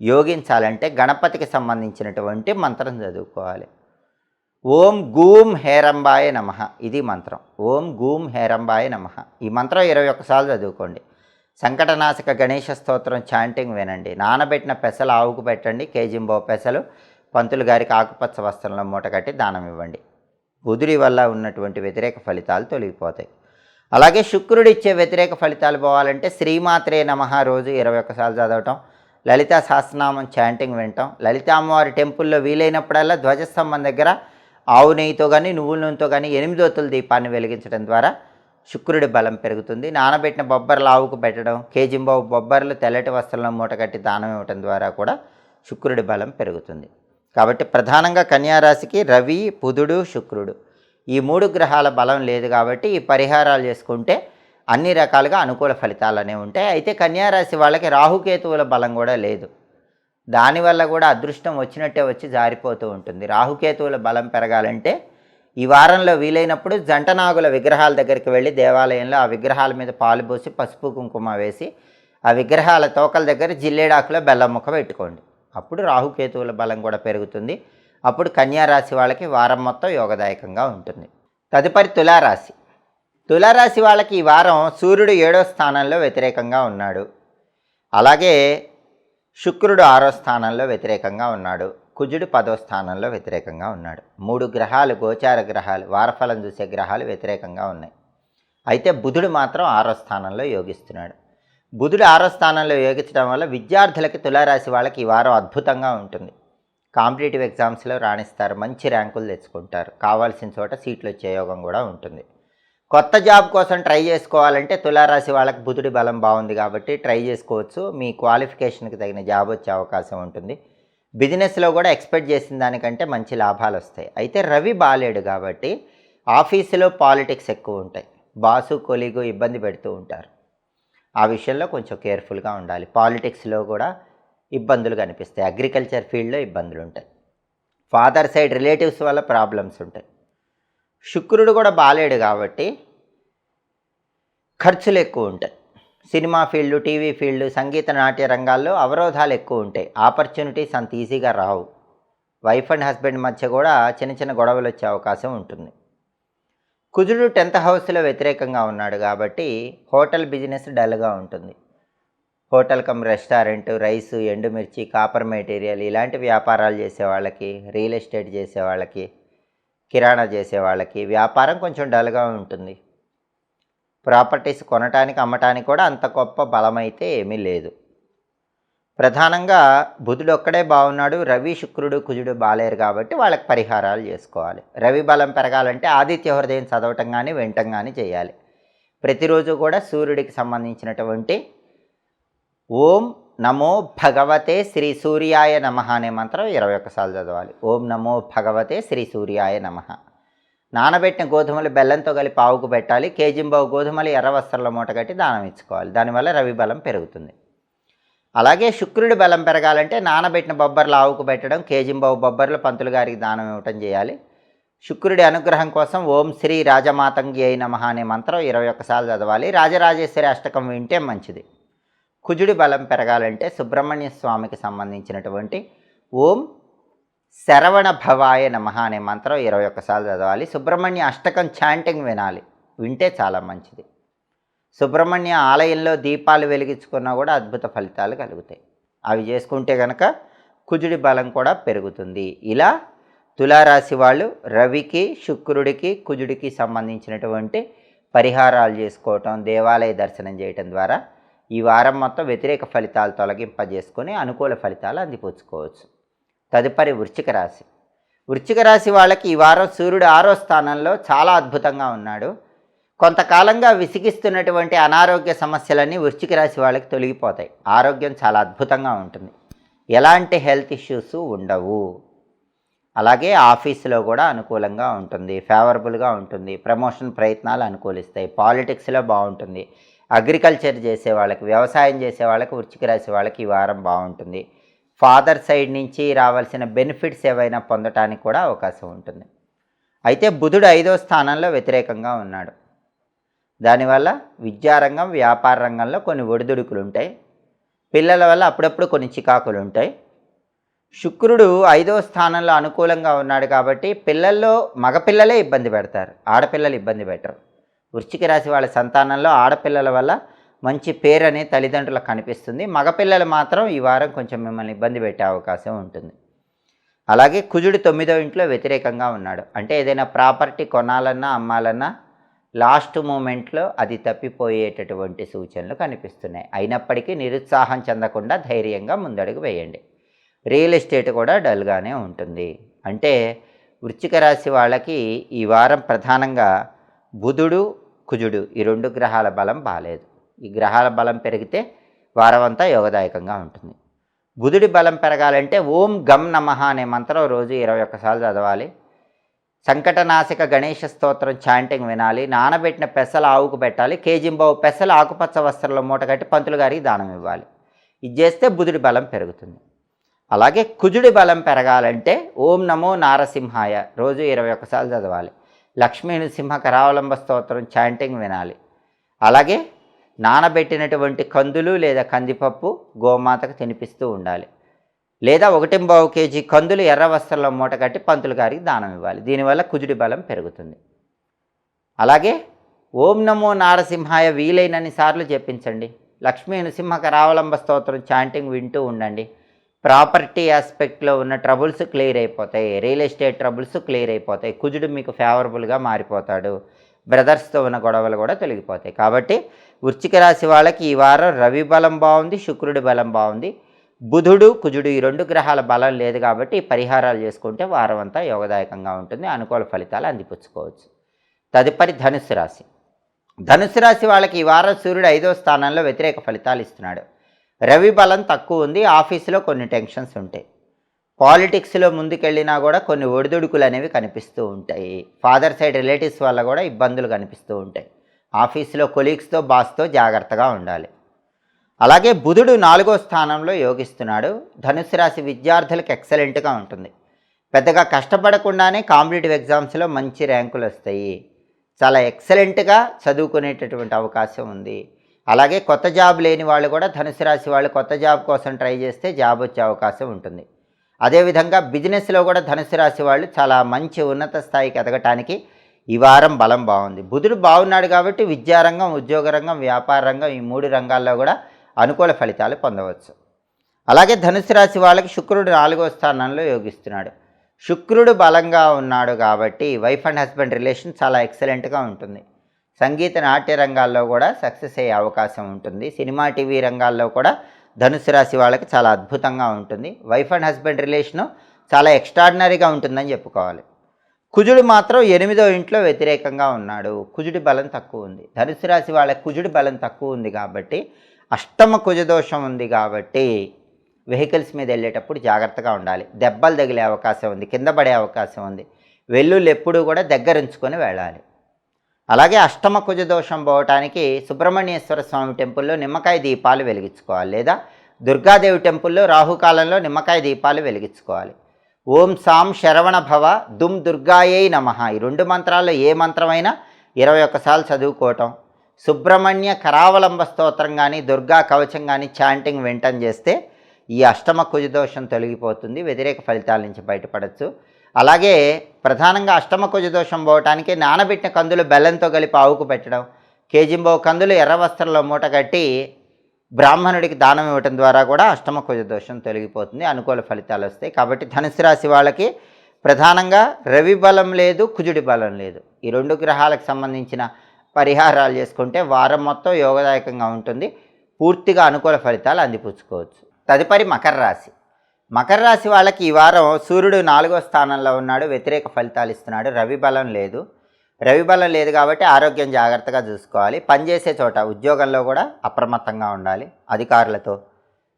యోగించాలంటే గణపతికి సంబంధించినటువంటి మంత్రం చదువుకోవాలి. ఓం గూం హేరంబాయ నమః ఇది మంత్రం. ఓం గూం హేరంబాయ నమః ఈ మంత్రం 21 సార్లు చదువుకోండి. సంకటనాశక గణేష స్తోత్రం చాంటింగ్ వినండి. నానబెట్టిన పెసలు ఆవుకు పెట్టండి. కేజింబావు పెసలు పంతులు గారికి ఆకుపచ్చ వస్త్రంలో మూట కట్టి దానం ఇవ్వండి. బుధుడి వల్ల ఉన్నటువంటి వ్యతిరేక ఫలితాలు తొలగిపోతాయి. అలాగే శుక్రుడు ఇచ్చే వ్యతిరేక ఫలితాలు పోవాలంటే శ్రీమాత్రే నమః రోజు 21 సార్లు చదవటం, లలితా సహస్రనామం చాంటింగ్ వినటం, లలితా అమ్మవారి టెంపుల్లో వీలైనప్పుడల్లా ధ్వజస్తంభం దగ్గర ఆవు నెయ్యితో కానీ నువ్వుల నూనెతో కానీ 8 ఒత్తుల దీపాన్ని వెలిగించడం ద్వారా శుక్రుడి బలం పెరుగుతుంది. నానబెట్టిన బొబ్బర్లు ఆవుకు పెట్టడం, కేజింబావు బొబ్బర్లు తెల్లటి వస్త్రంలో మూట కట్టి దానం ఇవ్వటం ద్వారా కూడా శుక్రుడి బలం పెరుగుతుంది. కాబట్టి ప్రధానంగా కన్యారాశికి రవి, బుధుడు, శుక్రుడు ఈ 3 గ్రహాల బలం లేదు కాబట్టి ఈ పరిహారాలు చేసుకుంటే అన్ని రకాలుగా అనుకూల ఫలితాలు అనేవి ఉంటాయి. అయితే కన్యారాశి వాళ్ళకి రాహుకేతువుల బలం కూడా లేదు. దానివల్ల కూడా అదృష్టం వచ్చినట్టే వచ్చి జారిపోతూ ఉంటుంది. రాహుకేతువుల బలం పెరగాలంటే ఈ వారంలో వీలైనప్పుడు జంటనాగుల విగ్రహాల దగ్గరికి వెళ్ళి దేవాలయంలో ఆ విగ్రహాల మీద పాలు పోసి పసుపు కుంకుమ వేసి ఆ విగ్రహాల తోకల దగ్గర జిల్లేడాకులో బెల్లం ముక్క పెట్టుకోండి. అప్పుడు రాహుకేతువుల బలం కూడా పెరుగుతుంది. అప్పుడు కన్యారాశి వాళ్ళకి వారం మొత్తం యోగదాయకంగా ఉంటుంది. తదుపరి తులారాశి. తులారాశి వాళ్ళకి ఈ వారం సూర్యుడు 7వ స్థానంలో వ్యతిరేకంగా ఉన్నాడు. అలాగే శుక్రుడు 6వ స్థానంలో వ్యతిరేకంగా ఉన్నాడు. కుజుడు 10వ స్థానంలో వ్యతిరేకంగా ఉన్నాడు. 3 గ్రహాలు, గోచార గ్రహాలు, వారఫలం చూసే గ్రహాలు వ్యతిరేకంగా ఉన్నాయి. అయితే బుధుడు మాత్రం 6వ స్థానంలో యోగిస్తున్నాడు. బుధుడు 6వ స్థానంలో యోగించడం వల్ల విద్యార్థులకి, తులారాశి వాళ్ళకి ఈ వారం అద్భుతంగా ఉంటుంది. కాంపిటేటివ్ ఎగ్జామ్స్లో రాణిస్తారు, మంచి ర్యాంకులు తెచ్చుకుంటారు, కావాల్సిన చోట సీట్లు వచ్చే యోగం కూడా ఉంటుంది. కొత్త జాబ్ కోసం ట్రై చేసుకోవాలంటే తులారాశి వాళ్ళకి బుధుడి బలం బాగుంది కాబట్టి ట్రై చేసుకోవచ్చు. మీ క్వాలిఫికేషన్కి తగిన జాబ్ వచ్చే అవకాశం ఉంటుంది. బిజినెస్లో కూడా ఎక్స్పెక్ట్ చేసిన దానికంటే మంచి లాభాలు వస్తాయి. అయితే రవి బాలేడు కాబట్టి ఆఫీసులో పాలిటిక్స్ ఎక్కువ ఉంటాయి. బాసు, కొలీగు ఇబ్బంది పెడుతూ ఉంటారు. ఆ విషయంలో కొంచెం కేర్ఫుల్గా ఉండాలి. పాలిటిక్స్లో కూడా ఇబ్బందులు కనిపిస్తాయి. అగ్రికల్చర్ ఫీల్డ్లో ఇబ్బందులు ఉంటాయి. ఫాదర్ సైడ్ రిలేటివ్స్ వల్ల ప్రాబ్లమ్స్ ఉంటాయి. శుక్రుడు కూడా బాలేడు కాబట్టి ఖర్చులు ఎక్కువ ఉంటాయి. సినిమా ఫీల్డ్, టీవీ ఫీల్డ్, సంగీత నాట్య రంగాల్లో అవరోధాలు ఎక్కువ ఉంటాయి. ఆపర్చునిటీస్ అంత ఈజీగా రావు. వైఫ్ అండ్ హస్బెండ్ మధ్య కూడా చిన్న చిన్న గొడవలు వచ్చే అవకాశం ఉంటుంది. కుజుడు 10th హౌస్లో వ్యతిరేకంగా ఉన్నాడు కాబట్టి హోటల్ బిజినెస్ డల్గా ఉంటుంది. హోటల్ కమ్ రెస్టారెంట్, రైసు, ఎండుమిర్చి, కాపర్ మెటీరియల్ ఇలాంటి వ్యాపారాలు చేసే వాళ్ళకి, రియల్ ఎస్టేట్ చేసే వాళ్ళకి, కిరాణా చేసే వాళ్ళకి వ్యాపారం కొంచెం డల్గా ఉంటుంది. ప్రాపర్టీస్ కొనటానికి, అమ్మటానికి కూడా అంత గొప్ప బలమైతే ఏమీ లేదు. ప్రధానంగా బుధుడు ఒక్కడే బాగున్నాడు. రవి, శుక్రుడు, కుజుడు బాలేరు కాబట్టి వాళ్ళకి పరిహారాలు చేసుకోవాలి. రవి బలం పెరగాలంటే ఆదిత్య హృదయం చదవటం కానీ వినటం కానీ చేయాలి. ప్రతిరోజు కూడా సూర్యుడికి సంబంధించినటువంటి ఓం నమో భగవతే శ్రీ సూర్యాయ నమః అనే మంత్రం 21 సార్లు చదవాలి. ఓం నమో భగవతే శ్రీ సూర్యాయ నమః. నానబెట్టిన గోధుమలు బెల్లంతో కలిపి ఆవుకు పెట్టాలి. కేజింబావు గోధుమలు ఎర్ర వస్త్రంలో మూట కట్టి దానం ఇచ్చుకోవాలి. దానివల్ల రవి బలం పెరుగుతుంది. అలాగే శుక్రుడి బలం పెరగాలంటే నానబెట్టిన బొబ్బర్లు ఆవుకు పెట్టడం, కేజింబావు బొబ్బర్లు పంతులు గారికి దానం ఇవ్వటం చేయాలి. శుక్రుడి అనుగ్రహం కోసం ఓం శ్రీ రాజమాతంగి అయి నమః అనే మంత్రం 21 సార్లు చదవాలి. రాజరాజేశ్వరి అష్టకం వింటే మంచిది. కుజుడి బలం పెరగాలంటే సుబ్రహ్మణ్య స్వామికి సంబంధించినటువంటి ఓం శరవణ భవాయ నమః అనే మంత్రం 21 సార్లు చదవాలి. సుబ్రహ్మణ్య అష్టకం చాంటింగ్ వినాలి, వింటే చాలా మంచిది. సుబ్రహ్మణ్య ఆలయంలో దీపాలు వెలిగించుకున్నా కూడా అద్భుత ఫలితాలు కలుగుతాయి. అవి చేసుకుంటే కనుక కుజుడి బలం కూడా పెరుగుతుంది. ఇలా తులారాశి వాళ్ళు రవికి, శుక్రుడికి, కుజుడికి సంబంధించినటువంటి పరిహారాలు చేసుకోవటం, దేవాలయ దర్శనం చేయటం ద్వారా ఈ వారం మొత్తం వ్యతిరేక ఫలితాలు తొలగింపజేసుకొని అనుకూల ఫలితాలు అందిపుచ్చుకోవచ్చు. తదుపరి వృశ్చిక రాశి. వృశ్చిక రాశి వాళ్ళకి ఈ వారం సూర్యుడు 6వ స్థానంలో చాలా అద్భుతంగా ఉన్నాడు. కొంతకాలంగా విసిగిస్తున్నటువంటి అనారోగ్య సమస్యలన్నీ వృశ్చిక రాశి వాళ్ళకి తొలగిపోతాయి. ఆరోగ్యం చాలా అద్భుతంగా ఉంటుంది. ఎలాంటి హెల్త్ ఇష్యూస్ ఉండవు. అలాగే ఆఫీసులో కూడా అనుకూలంగా ఉంటుంది, ఫేవరబుల్గా ఉంటుంది. ప్రమోషన్ ప్రయత్నాలు అనుకూలిస్తాయి. పాలిటిక్స్లో బాగుంటుంది. అగ్రికల్చర్ చేసే వాళ్ళకి, వ్యవసాయం చేసే వాళ్ళకి, వృశ్చిక రాశి వాళ్ళకి ఈ వారం బాగుంటుంది. ఫాదర్ సైడ్ నుంచి రావాల్సిన బెనిఫిట్స్ ఏవైనా పొందటానికి కూడా అవకాశం ఉంటుంది. అయితే బుధుడు 5వ స్థానంలో వ్యతిరేకంగా ఉన్నాడు. దానివల్ల విద్యారంగం, వ్యాపార రంగంలో కొన్ని ఒడిదుడుకులు ఉంటాయి. పిల్లల వల్ల అప్పుడప్పుడు కొన్ని చికాకులు ఉంటాయి. శుక్రుడు 5వ స్థానంలో అనుకూలంగా ఉన్నాడు కాబట్టి పిల్లల్లో మగపిల్లలే ఇబ్బంది పెడతారు, ఆడపిల్లలు ఇబ్బంది పెట్టరు. వృశ్చిక రాశి వాళ్ళ సంతానంలో ఆడపిల్లల వల్ల మంచి పేరు అనేది తల్లిదండ్రులకు కనిపిస్తుంది. మగపిల్లలు మాత్రం ఈ వారం కొంచెం మిమ్మల్ని ఇబ్బంది పెట్టే అవకాశం ఉంటుంది. అలాగే కుజుడు 9వ ఇంట్లో వ్యతిరేకంగా ఉన్నాడు. అంటే ఏదైనా ప్రాపర్టీ కొనాలన్నా, అమ్మాలన్నా లాస్ట్ మూమెంట్లో అది తప్పిపోయేటటువంటి సూచనలు కనిపిస్తున్నాయి. అయినప్పటికీ నిరుత్సాహం చెందకుండా ధైర్యంగా ముందడుగు వేయండి. రియల్ ఎస్టేట్ కూడా డల్గానే ఉంటుంది. అంటే వృశ్చిక రాశి వాళ్ళకి ఈ వారం ప్రధానంగా బుధుడు, కుజుడు ఈ 2 గ్రహాల బలం బాలేదు. ఈ గ్రహాల బలం పెరిగితే వారం అంతా యోగదాయకంగా ఉంటుంది. బుధుడి బలం పెరగాలంటే ఓం గం నమః అనే మంత్రం రోజు 21 సార్లు చదవాలి. సంకటనాశక గణేష స్తోత్రం చాంటింగ్ వినాలి. నానబెట్టిన పెసలు ఆవుకు పెట్టాలి. కేజింబావు పెసలు ఆకుపచ్చ వస్త్రంలో మూట కట్టి పంతులు గారికి దానం ఇవ్వాలి. ఇది చేస్తే బుధుడి బలం పెరుగుతుంది. అలాగే కుజుడి బలం పెరగాలంటే ఓం నమో నారసింహాయ రోజు 21 సార్లు చదవాలి. లక్ష్మీ నృసింహ కరావలంబ స్తోత్రం చాంటింగ్ వినాలి. అలాగే నానబెట్టినటువంటి కందులు లేదా కందిపప్పు గోమాతకు తినిపిస్తూ ఉండాలి. లేదా 1.25 కేజీ కందులు ఎర్ర వస్త్రంలో మూట కట్టి పంతులు గారికి దానం ఇవ్వాలి. దీనివల్ల కుజుడి బలం పెరుగుతుంది. అలాగే ఓం నమో నారసింహాయ వీలైనన్ని సార్లు జపించండి. లక్ష్మీ నృసింహ కరావలంబ స్తోత్రం చాంటింగ్ వింటూ ఉండండి. ప్రాపర్టీ ఆస్పెక్ట్లో ఉన్న ట్రబుల్స్ క్లియర్ అయిపోతాయి. రియల్ ఎస్టేట్ ట్రబుల్స్ క్లియర్ అయిపోతాయి. కుజుడు మీకు ఫేవరబుల్గా మారిపోతాడు. బ్రదర్స్తో ఉన్న గొడవలు కూడా తొలగిపోతాయి. కాబట్టి వృశ్చిక రాశి వాళ్ళకి ఈ వారం రవి బలం బాగుంది, శుక్రుడి బలం బాగుంది. బుధుడు, కుజుడు ఈ 2 గ్రహాల బలం లేదు కాబట్టి ఈ పరిహారాలు చేసుకుంటే వారం అంతా యోగదాయకంగా ఉంటుంది. అనుకూల ఫలితాలు అందిపుచ్చుకోవచ్చు. తదుపరి ధనుస్సు రాశి. ధనుస్సు రాశి వాళ్ళకి ఈ వారం సూర్యుడు 5వ స్థానంలో వ్యతిరేక ఫలితాలు ఇస్తున్నాడు. రవి బలం తక్కువ ఉంది. ఆఫీసులో కొన్ని టెన్షన్స్ ఉంటాయి. పాలిటిక్స్లో ముందుకెళ్ళినా కూడా కొన్ని ఒడిదుడుకులు అనేవి కనిపిస్తూ ఉంటాయి. ఫాదర్ సైడ్ రిలేటివ్స్ వల్ల కూడా ఇబ్బందులు కనిపిస్తూ ఉంటాయి. ఆఫీసులో కొలీగ్స్తో, బాస్తో జాగ్రత్తగా ఉండాలి. అలాగే బుధుడు 4వ స్థానంలో యోగిస్తున్నాడు. ధనుసు రాశి విద్యార్థులకు ఎక్సలెంట్గా ఉంటుంది. పెద్దగా కష్టపడకుండానే కాంపిటేటివ్ ఎగ్జామ్స్లో మంచి ర్యాంకులు వస్తాయి. చాలా ఎక్సలెంట్గా చదువుకునేటటువంటి అవకాశం ఉంది. అలాగే కొత్త జాబ్ లేని వాళ్ళు కూడా ధనుసు రాశి వాళ్ళు కొత్త జాబ్ కోసం ట్రై చేస్తే జాబ్ వచ్చే అవకాశం ఉంటుంది. అదేవిధంగా బిజినెస్లో కూడా ధనుసు రాశి వాళ్ళు చాలా మంచి ఉన్నత స్థాయికి ఎదగటానికి ఈ వారం బలం బాగుంది. బుధుడు బాగున్నాడు కాబట్టి విద్యారంగం, ఉద్యోగ రంగం, వ్యాపార రంగం ఈ 3 రంగాల్లో కూడా అనుకూల ఫలితాలు పొందవచ్చు. అలాగే ధనుసు రాశి వాళ్ళకి శుక్రుడు 4వ స్థానంలో యోగిస్తున్నాడు. శుక్రుడు బలంగా ఉన్నాడు కాబట్టి వైఫ్ అండ్ హస్బెండ్ రిలేషన్ చాలా ఎక్సలెంట్గా ఉంటుంది. సంగీత నాట్య రంగాల్లో కూడా సక్సెస్ అయ్యే అవకాశం ఉంటుంది. సినిమా, టీవీ రంగాల్లో కూడా ధనుసు రాశి వాళ్ళకి చాలా అద్భుతంగా ఉంటుంది. వైఫ్ అండ్ హస్బెండ్ రిలేషను చాలా ఎక్స్ట్రాడినరీగా ఉంటుందని చెప్పుకోవాలి. కుజుడు మాత్రం 8వ ఇంట్లో వ్యతిరేకంగా ఉన్నాడు. కుజుడి బలం తక్కువ ఉంది. ధనుసు రాశి వాళ్ళకి కుజుడి బలం తక్కువ ఉంది కాబట్టి అష్టమ కుజదోషం ఉంది కాబట్టి వెహికల్స్ మీద వెళ్ళేటప్పుడు జాగ్రత్తగా ఉండాలి. దెబ్బలు తగిలే అవకాశం ఉంది, కింద పడే అవకాశం ఉంది. వెల్లుల్లి ఎప్పుడూ కూడా దగ్గర ఉంచుకొని వెళ్ళాలి. అలాగే అష్టమ కుజదోషం పోవటానికి సుబ్రహ్మణ్యేశ్వర స్వామి టెంపుల్లో నిమ్మకాయ దీపాలు వెలిగించుకోవాలి, లేదా దుర్గాదేవి టెంపుల్లో రాహుకాలంలో నిమ్మకాయ దీపాలు వెలిగించుకోవాలి. ఓం సాం శరవణ భవ దుమ్ దుర్గాయై నమః ఈ 2 మంత్రాల్లో ఏ మంత్రమైనా 21 సార్లు చదువుకోవటం. సుబ్రహ్మణ్య కరావలంబ స్తోత్రం కానీ దుర్గా కవచం కానీ చాంటింగ్ వెంటనే చేస్తే ఈ అష్టమ కుజదోషం తొలగిపోతుంది, వ్యతిరేక ఫలితాల నుంచి బయటపడవచ్చు. అలాగే ప్రధానంగా అష్టమ కుజదోషం పోవటానికి నానబెట్టిన కందులు బెల్లంతో కలిపి ఆవుకు పెట్టడం, కేజింబో కందులు ఎర్ర వస్త్రంలో మూట కట్టి బ్రాహ్మణుడికి దానం ఇవ్వటం ద్వారా కూడా అష్టమ కుజదోషం తొలగిపోతుంది, అనుకూల ఫలితాలు వస్తాయి. కాబట్టి ధనుసు రాశి వాళ్ళకి ప్రధానంగా రవి బలం లేదు, కుజుడి బలం లేదు. ఈ 2 గ్రహాలకు సంబంధించిన పరిహారాలు చేసుకుంటే వారం మొత్తం యోగదాయకంగా ఉంటుంది, పూర్తిగా అనుకూల ఫలితాలు అందిపుచ్చుకోవచ్చు. తదుపరి మకర రాశి. మకర రాశి వాళ్ళకి ఈ వారం సూర్యుడు 4వ స్థానంలో ఉన్నాడు, వ్యతిరేక ఫలితాలు ఇస్తున్నాడు. రవి బలం లేదు కాబట్టి ఆరోగ్యం జాగ్రత్తగా చూసుకోవాలి. పనిచేసే చోట ఉద్యోగంలో కూడా అప్రమత్తంగా ఉండాలి. అధికారులతో,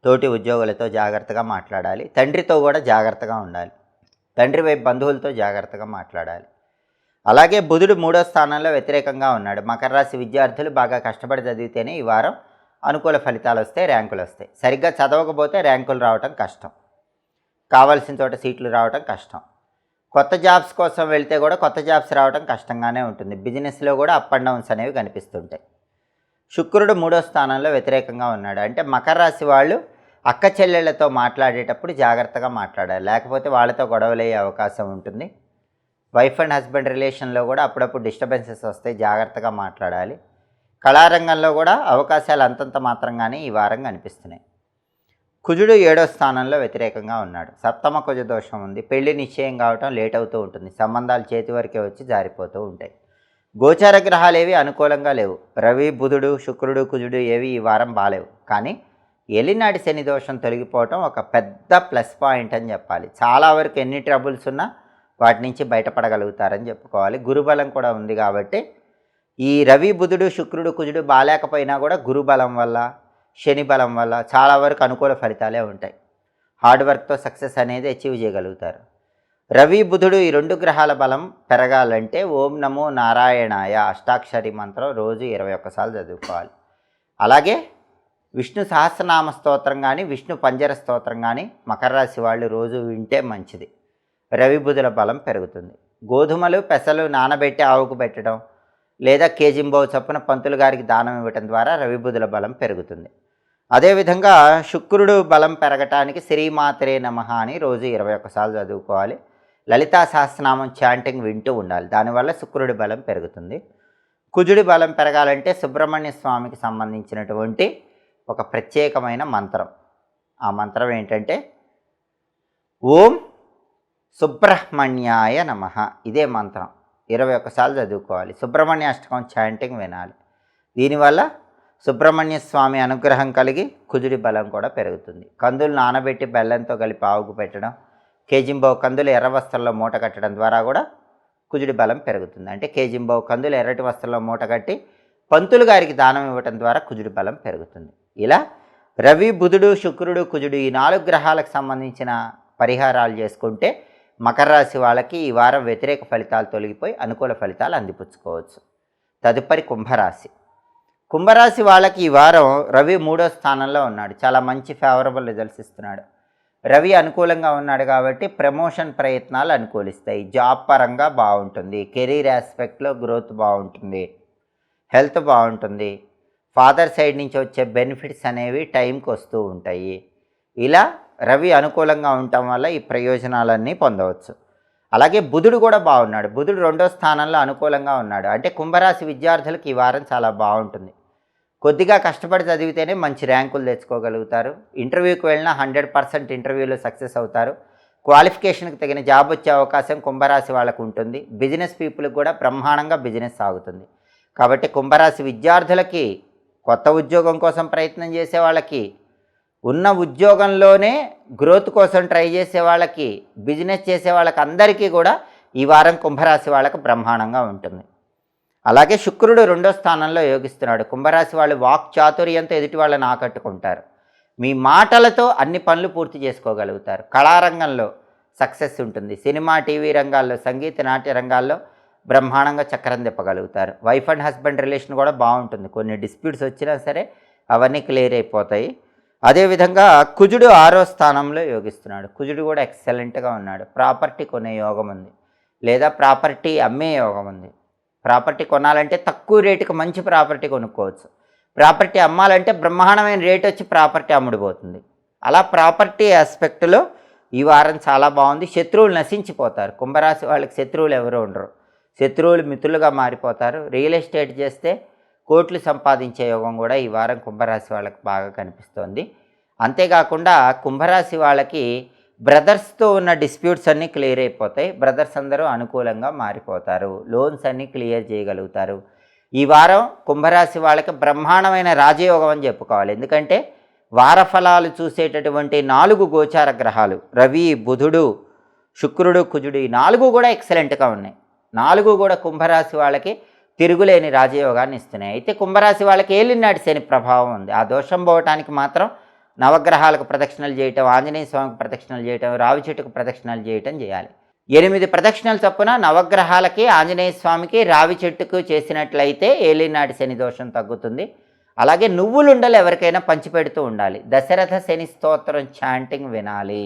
తోటి ఉద్యోగులతో జాగ్రత్తగా మాట్లాడాలి. తండ్రితో కూడా జాగ్రత్తగా ఉండాలి. తండ్రి వైపు బంధువులతో జాగ్రత్తగా మాట్లాడాలి. అలాగే బుధుడు 3వ స్థానంలో వ్యతిరేకంగా ఉన్నాడు. మకర రాశి విద్యార్థులు బాగా కష్టపడి చదివితేనే ఈ వారం అనుకూల ఫలితాలు వస్తాయి, ర్యాంకులు వస్తాయి. సరిగ్గా చదవకపోతే ర్యాంకులు రావటం కష్టం, కావాల్సిన చోట సీట్లు రావటం కష్టం. కొత్త జాబ్స్ కోసం వెళ్తే కూడా కొత్త జాబ్స్ రావడం కష్టంగానే ఉంటుంది. బిజినెస్లో కూడా అప్ అండ్ డౌన్స్ అనేవి కనిపిస్తుంటాయి. శుక్రుడు 3వ స్థానంలో వ్యతిరేకంగా ఉన్నాడు. అంటే మకర రాశి వాళ్ళు అక్క చెల్లెళ్లతో మాట్లాడేటప్పుడు జాగ్రత్తగా మాట్లాడాలి, లేకపోతే వాళ్ళతో గొడవలయ్యే అవకాశం ఉంటుంది. వైఫ్ అండ్ హస్బెండ్ రిలేషన్లో కూడా అప్పుడప్పుడు డిస్టర్బెన్సెస్ వస్తాయి, జాగ్రత్తగా మాట్లాడాలి. కళారంగంలో కూడా అవకాశాలు అంతంత మాత్రంగానే ఈ వారం కనిపిస్తున్నాయి. కుజుడు 7వ స్థానంలో వ్యతిరేకంగా ఉన్నాడు. సప్తమ కుజ దోషం ఉంది. పెళ్లి నిశ్చయం కావటం లేట్ అవుతూ ఉంటుంది. సంబంధాలు చేతి వరకే వచ్చి జారిపోతూ ఉంటాయి. గోచార గ్రహాలు ఏవి అనుకూలంగా లేవు. రవి, బుధుడు, శుక్రుడు, కుజుడు ఏవి ఈ వారం బాలేవు. కానీ ఎలినాటి శని దోషం తొలగిపోవటం ఒక పెద్ద ప్లస్ పాయింట్ అని చెప్పాలి. చాలా వరకు ఎన్ని ట్రబుల్స్ ఉన్నా వాటి నుంచి బయటపడగలుగుతారని చెప్పుకోవాలి. గురుబలం కూడా ఉంది కాబట్టి ఈ రవి, బుధుడు, శుక్రుడు, కుజుడు బాలేకపోయినా కూడా గురుబలం వల్ల, శని బలం వల్ల చాలా వరకు అనుకూల ఫలితాలే ఉంటాయి. హార్డ్ వర్క్తో సక్సెస్ అనేది అచీవ్ చేయగలుగుతారు. రవి, బుధుడు ఈ 2 గ్రహాల బలం పెరగాలంటే ఓం నమో నారాయణాయ అష్టాక్షరి మంత్రం రోజు 21 సార్లు చదువుకోవాలి. అలాగే విష్ణు సహస్రనామ స్తోత్రం కానీ, విష్ణు పంజర స్తోత్రం కానీ మకర రాశి వాళ్ళు రోజు వింటే మంచిది. రవి, బుధుల బలం పెరుగుతుంది. గోధుమలు, పెసలు నానబెట్టి ఆవుకు పెట్టడం, లేదా కేజింబావు చొప్పున పంతులు గారికి దానం ఇవ్వటం ద్వారా రవి, బుధుల బలం పెరుగుతుంది. అదేవిధంగా శుక్రుడు బలం పెరగటానికి శ్రీమాత్రే నమః అని రోజు 21 సార్లు చదువుకోవాలి. లలితా సహస్రనామం చాంటింగ్ వింటూ ఉండాలి. దానివల్ల శుక్రుడి బలం పెరుగుతుంది. కుజుడి బలం పెరగాలంటే సుబ్రహ్మణ్య స్వామికి సంబంధించినటువంటి ఒక ప్రత్యేకమైన మంత్రం. ఆ మంత్రం ఏంటంటే ఓం సుబ్రహ్మణ్యాయ నమః. ఇదే మంత్రం 21 సార్లు చదువుకోవాలి. సుబ్రహ్మణ్య అష్టకం చాంటింగ్ వినాలి. దీనివల్ల సుబ్రహ్మణ్య స్వామి అనుగ్రహం కలిగి కుజుడి బలం కూడా పెరుగుతుంది. కందులు నానబెట్టి బెల్లంతో కలిపి ఆవుకు పెట్టడం, కేజింబావు కందులు ఎర్ర వస్త్రంలో మూట కట్టడం ద్వారా కూడా కుజుడి బలం పెరుగుతుంది. అంటే కేజింబావు కందులు ఎర్రటి వస్త్రంలో మూట కట్టి పంతులు గారికి దానం ఇవ్వటం ద్వారా కుజుడి బలం పెరుగుతుంది. ఇలా రవి, బుధుడు, శుక్రుడు, కుజుడు ఈ 4 గ్రహాలకు సంబంధించిన పరిహారాలు చేసుకుంటే మకర రాశి వాళ్ళకి ఈ వారం వ్యతిరేక ఫలితాలు తొలగిపోయి అనుకూల ఫలితాలు అందిపుచ్చుకోవచ్చు. తదుపరి కుంభరాశి. కుంభరాశి వాళ్ళకి ఈ వారం రవి 3వ స్థానంలో ఉన్నాడు. చాలా మంచి ఫేవరబుల్ రిజల్ట్స్ ఇస్తున్నాడు. రవి అనుకూలంగా ఉన్నాడు కాబట్టి ప్రమోషన్ ప్రయత్నాలు అనుకూలిస్తాయి. జాబ్ పరంగా బాగుంటుంది. కెరీర్ ఆస్పెక్ట్లో గ్రోత్ బాగుంటుంది. హెల్త్ బాగుంటుంది. ఫాదర్ సైడ్ నుంచి వచ్చే బెనిఫిట్స్ అనేవి టైంకి వస్తూ ఉంటాయి. ఇలా రవి అనుకూలంగా ఉండటం వల్ల ఈ ప్రయోజనాలన్నీ పొందవచ్చు. అలాగే బుధుడు కూడా బాగున్నాడు. బుధుడు 2వ స్థానంలో అనుకూలంగా ఉన్నాడు. అంటే కుంభరాశి విద్యార్థులకు ఈ వారం చాలా బాగుంటుంది. కొద్దిగా కష్టపడి చదివితేనే మంచి ర్యాంకులు తెచ్చుకోగలుగుతారు. ఇంటర్వ్యూకి వెళ్ళినా 100% ఇంటర్వ్యూలో సక్సెస్ అవుతారు. క్వాలిఫికేషన్కి తగిన జాబ్ వచ్చే అవకాశం కుంభరాశి వాళ్ళకు ఉంటుంది. బిజినెస్ పీపుల్కి కూడా బ్రహ్మాండంగా బిజినెస్ సాగుతుంది. కాబట్టి కుంభరాశి విద్యార్థులకి, కొత్త ఉద్యోగం కోసం ప్రయత్నం చేసే వాళ్ళకి, ఉన్న ఉద్యోగంలోనే గ్రోత్ కోసం ట్రై చేసే వాళ్ళకి, బిజినెస్ చేసే వాళ్ళకి అందరికీ కూడా ఈ వారం కుంభరాశి వాళ్ళకు బ్రహ్మాండంగా ఉంటుంది. అలాగే శుక్రుడు 2వ స్థానంలో యోగిస్తున్నాడు. కుంభరాశి వాళ్ళు వాక్ చాతుర్యంతో ఎదుటి వాళ్ళని ఆకట్టుకుంటారు. మీ మాటలతో అన్ని పనులు పూర్తి చేసుకోగలుగుతారు. కళారంగంలో సక్సెస్ ఉంటుంది. సినిమా, టీవీ రంగాల్లో, సంగీత, నాట్య రంగాల్లో బ్రహ్మాండంగా చక్రం తిప్పగలుగుతారు. వైఫ్ అండ్ హస్బెండ్ రిలేషన్ కూడా బాగుంటుంది. కొన్ని డిస్ప్యూట్స్ వచ్చినా సరే అవన్నీ క్లియర్ అయిపోతాయి. అదేవిధంగా కుజుడు 6వ స్థానంలో యోగిస్తున్నాడు. కుజుడు కూడా ఎక్సలెంట్గా ఉన్నాడు. ప్రాపర్టీ కొనే యోగం ఉంది, లేదా ప్రాపర్టీ అమ్మే యోగం ఉంది. ప్రాపర్టీ కొనాలంటే తక్కువ రేటుకి మంచి ప్రాపర్టీ కొనుక్కోవచ్చు. ప్రాపర్టీ అమ్మాలంటే బ్రహ్మాండమైన రేట్ వచ్చి ప్రాపర్టీ అమ్ముడుపోతుంది. అలా ప్రాపర్టీ ఆస్పెక్ట్లో ఈ వారం చాలా బాగుంది. శత్రువులు నశించిపోతారు. కుంభరాశి వాళ్ళకి శత్రువులు ఎవరు ఉండరు. శత్రువులు మిత్రులుగా మారిపోతారు. రియల్ ఎస్టేట్ చేస్తే కోట్లు సంపాదించే యోగం కూడా ఈ వారం కుంభరాశి వాళ్ళకి బాగా కనిపిస్తోంది. అంతేకాకుండా కుంభరాశి వాళ్ళకి బ్రదర్స్తో ఉన్న డిస్ప్యూట్స్ అన్నీ క్లియర్ అయిపోతాయి. బ్రదర్స్ అందరూ అనుకూలంగా మారిపోతారు. లోన్స్ అన్నీ క్లియర్ చేయగలుగుతారు. ఈ వారం కుంభరాశి వాళ్ళకి బ్రహ్మాండమైన రాజయోగం అని చెప్పుకోవాలి. ఎందుకంటే వారఫలాలు చూసేటటువంటి 4 గోచార గ్రహాలు రవి, బుధుడు, శుక్రుడు, కుజుడు, ఈ 4 కూడా ఎక్సలెంట్గా ఉన్నాయి. 4 కూడా కుంభరాశి వాళ్ళకి తిరుగులేని రాజయోగాన్ని ఇస్తున్నాయి. అయితే కుంభరాశి వాళ్ళకి ఏలినాటి శని ప్రభావం ఉంది. ఆ దోషం పోవటానికి మాత్రం నవగ్రహాలకు ప్రదక్షిణలు చేయటం, ఆంజనేయ స్వామికి ప్రదక్షిణలు చేయటం, రావి చెట్టుకు ప్రదక్షిణలు చేయటం చేయాలి. 8 ప్రదక్షిణలు చొప్పున నవగ్రహాలకి, ఆంజనేయ స్వామికి, రావి చెట్టుకు చేసినట్లయితే ఏలినాటి శని దోషం తగ్గుతుంది. అలాగే నువ్వులుండలు ఎవరికైనా పంచిపెడుతూ ఉండాలి. దశరథ శని స్తోత్రం చాంటింగ్ వినాలి.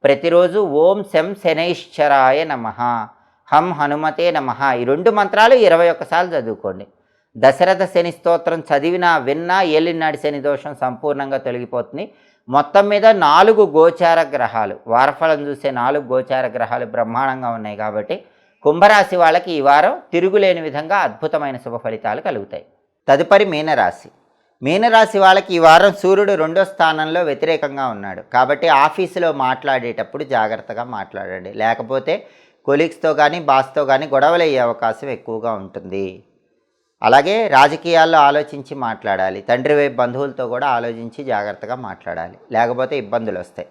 ప్రతిరోజు ఓం శం శనైశ్చరాయ నమః, హం హనుమతే నమః, ఈ 2 మంత్రాలు 21 సార్లు చదువుకోండి. దశరథ శని స్తోత్రం చదివినా విన్నా ఏలినాటి శని దోషం సంపూర్ణంగా తొలగిపోతుంది. మొత్తం మీద 4 గోచార గ్రహాలు, వారఫలం చూసే 4 గోచార గ్రహాలు బ్రహ్మాండంగా ఉన్నాయి. కాబట్టి కుంభరాశి వాళ్ళకి ఈ వారం తిరుగులేని విధంగా అద్భుతమైన శుభ ఫలితాలు కలుగుతాయి. తదుపరి మీనరాశి. మీనరాశి వాళ్ళకి ఈ వారం సూర్యుడు 2వ స్థానంలో వ్యతిరేకంగా ఉన్నాడు. కాబట్టి ఆఫీసులో మాట్లాడేటప్పుడు జాగ్రత్తగా మాట్లాడండి. లేకపోతే కొలీగ్స్తో కానీ బాస్తో కానీ గొడవలు అయ్యే అవకాశం ఎక్కువగా ఉంటుంది. అలాగే రాజకీయాల్లో ఆలోచించి మాట్లాడాలి. తండ్రి వైపు బంధువులతో కూడా ఆలోచించి జాగ్రత్తగా మాట్లాడాలి, లేకపోతే ఇబ్బందులు వస్తాయి.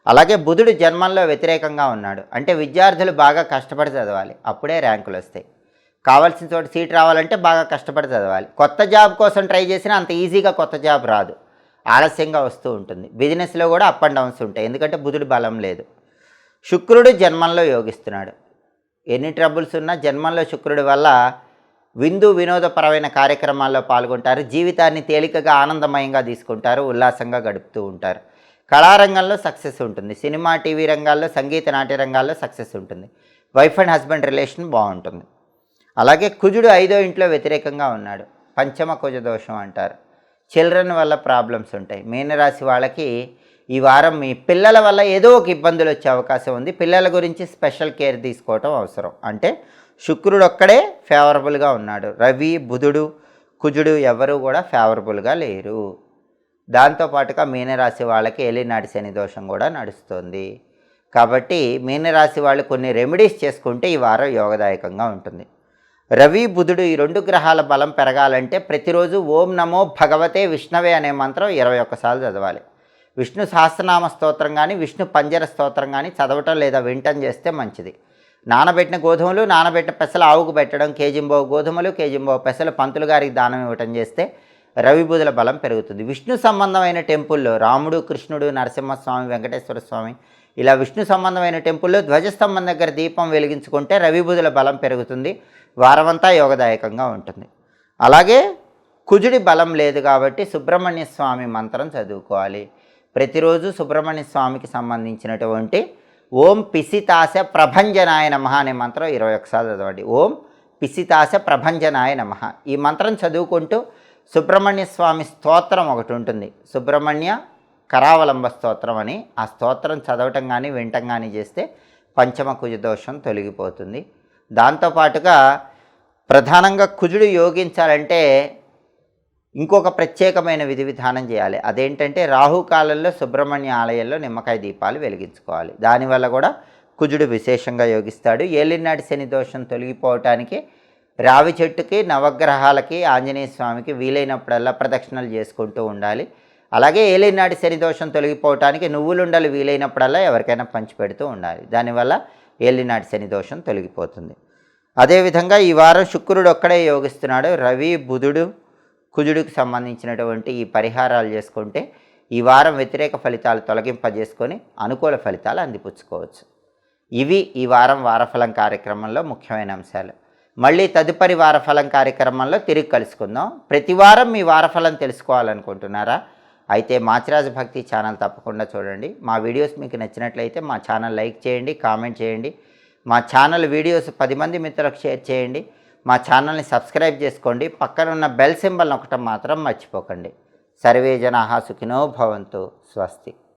అలాగే బుధుడు జన్మంలో వ్యతిరేకంగా ఉన్నాడు. అంటే విద్యార్థులు బాగా కష్టపడి చదవాలి, అప్పుడే ర్యాంకులు వస్తాయి. కావాల్సిన చోట సీట్ రావాలంటే బాగా కష్టపడి చదవాలి. కొత్త జాబ్ కోసం ట్రై చేసినా అంత ఈజీగా కొత్త జాబ్ రాదు, ఆలస్యంగా వస్తూ ఉంటుంది. బిజినెస్లో కూడా అప్ అండ్ డౌన్స్ ఉంటాయి, ఎందుకంటే బుధుడు బలం లేదు. శుక్రుడు జన్మంలో యోగిస్తున్నాడు. ఎన్ని ట్రబుల్స్ ఉన్నా జన్మంలో శుక్రుడి వల్ల వినోదపరమైన కార్యక్రమాల్లో పాల్గొంటారు. జీవితాన్ని తేలికగా ఆనందమయంగా తీసుకుంటారు, ఉల్లాసంగా గడుపుతూ ఉంటారు. కళారంగంలో సక్సెస్ ఉంటుంది. సినిమా, టీవీ రంగాల్లో, సంగీత, నాట్య రంగాల్లో సక్సెస్ ఉంటుంది. వైఫ్ అండ్ హస్బెండ్ రిలేషన్ బాగుంటుంది. అలాగే కుజుడు 5వ ఇంట్లో వ్యతిరేకంగా ఉన్నాడు. పంచమ కుజ దోషం అంటారు. చిల్డ్రన్ వల్ల ప్రాబ్లమ్స్ ఉంటాయి. మీనరాశి వాళ్ళకి ఈ వారం మీ పిల్లల వల్ల ఏదో ఒక ఇబ్బందులు వచ్చే అవకాశం ఉంది. పిల్లల గురించి స్పెషల్ కేర్ తీసుకోవటం అవసరం. అంటే శుక్రుడు ఒక్కడే ఫేవరబుల్గా ఉన్నాడు. రవి, బుధుడు, కుజుడు ఎవరు కూడా ఫేవరబుల్గా లేరు. దాంతోపాటుగా మీనరాశి వాళ్ళకి ఏలినాటి శని దోషం కూడా నడుస్తుంది. కాబట్టి మీనరాశి వాళ్ళు కొన్ని రెమెడీస్ చేసుకుంటే ఈ వారం యోగదాయకంగా ఉంటుంది. రవి, బుధుడు ఈ 2 గ్రహాల బలం పెరగాలంటే ప్రతిరోజు ఓం నమో భగవతే విష్ణవే అనే మంత్రం 21 సార్లు చదవాలి. విష్ణు సహస్రనామ స్తోత్రం కానీ, విష్ణు పంజర స్తోత్రం కానీ చదవటం లేదా వింటం చేస్తే మంచిది. నానబెట్టిన గోధుమలు, నానబెట్టిన పెసలు ఆవుకు పెట్టడం, కేజింబావు గోధుమలు, కేజింబావు పెసలు పంతులు గారికి దానం ఇవ్వటం చేస్తే రవి బుధుల బలం పెరుగుతుంది. విష్ణు సంబంధమైన టెంపుల్లో రాముడు, కృష్ణుడు, నరసింహస్వామి, వెంకటేశ్వర స్వామి ఇలా విష్ణు సంబంధమైన టెంపుల్లో ధ్వజస్తంభం దగ్గర దీపం వెలిగించుకుంటే రవి బుధుల బలం పెరుగుతుంది. వారమంతా యోగదాయకంగా ఉంటుంది. అలాగే కుజుడి బలం లేదు కాబట్టి సుబ్రహ్మణ్య స్వామి మంత్రం చదువుకోవాలి. ప్రతిరోజు సుబ్రహ్మణ్య స్వామికి సంబంధించినటువంటి ఓం పిసితాశ ప్రభంజనాయ నమః అనే మంత్రం 21 సార్లు చదవండి. ఓం పిసితాశ ప్రభంజనాయ నమః. ఈ మంత్రం చదువుకుంటూ సుబ్రహ్మణ్య స్వామి స్తోత్రం ఒకటి ఉంటుంది, సుబ్రహ్మణ్య కరావలంబ స్తోత్రం అని. ఆ స్తోత్రం చదవటం కానీ వినటం కానీ చేస్తే పంచమ కుజ దోషం తొలగిపోతుంది. దాంతోపాటుగా ప్రధానంగా కుజుడు యోగించాలంటే ఇంకొక ప్రత్యేకమైన విధి విధానం చేయాలి. అదేంటంటే రాహుకాలంలో సుబ్రహ్మణ్య ఆలయంలో నిమ్మకాయ దీపాలు వెలిగించుకోవాలి. దానివల్ల కూడా కుజుడు విశేషంగా యోగిస్తాడు. ఏలినాటి శని దోషం తొలగిపోవటానికి రావి చెట్టుకి, నవగ్రహాలకి, ఆంజనేయ స్వామికి వీలైనప్పుడల్లా ప్రదక్షిణలు చేసుకుంటూ ఉండాలి. అలాగే ఏలినాటి శని దోషం తొలగిపోవటానికి నువ్వులుండలు వీలైనప్పుడల్లా ఎవరికైనా పంచిపెడుతూ ఉండాలి. దానివల్ల ఏలినాటి శని దోషం తొలగిపోతుంది. అదేవిధంగా ఈ వారం శుక్రుడు ఒక్కడే యోగిస్తున్నాడు. రవి, బుధుడు, కుజుడికి సంబంధించినటువంటి ఈ పరిహారాలు చేసుకుంటే ఈ వారం వ్యతిరేక ఫలితాలు తొలగింపజేసుకొని అనుకూల ఫలితాలు అందిపుచ్చుకోవచ్చు. ఇవి ఈ వారం వారఫలం కార్యక్రమంలో ముఖ్యమైన అంశాలు. మళ్ళీ తదుపరి వారఫలం కార్యక్రమంలో తిరిగి కలుసుకుందాం. ప్రతి వారం మీ వారఫలం తెలుసుకోవాలనుకుంటున్నారా? అయితే మాచిరాజు భక్తి ఛానల్ తప్పకుండా చూడండి. మా వీడియోస్ మీకు నచ్చినట్లయితే మా ఛానల్ లైక్ చేయండి, కామెంట్ చేయండి. మా ఛానల్ వీడియోస్ 10 మంది మిత్రులకు షేర్ చేయండి. మా ఛానల్ని సబ్స్క్రైబ్ చేసుకోండి. పక్కన ఉన్న బెల్ సింబల్ నొక్కటం మాత్రం మర్చిపోకండి. సర్వే జనాః సుఖినో భవంతు. స్వస్తి.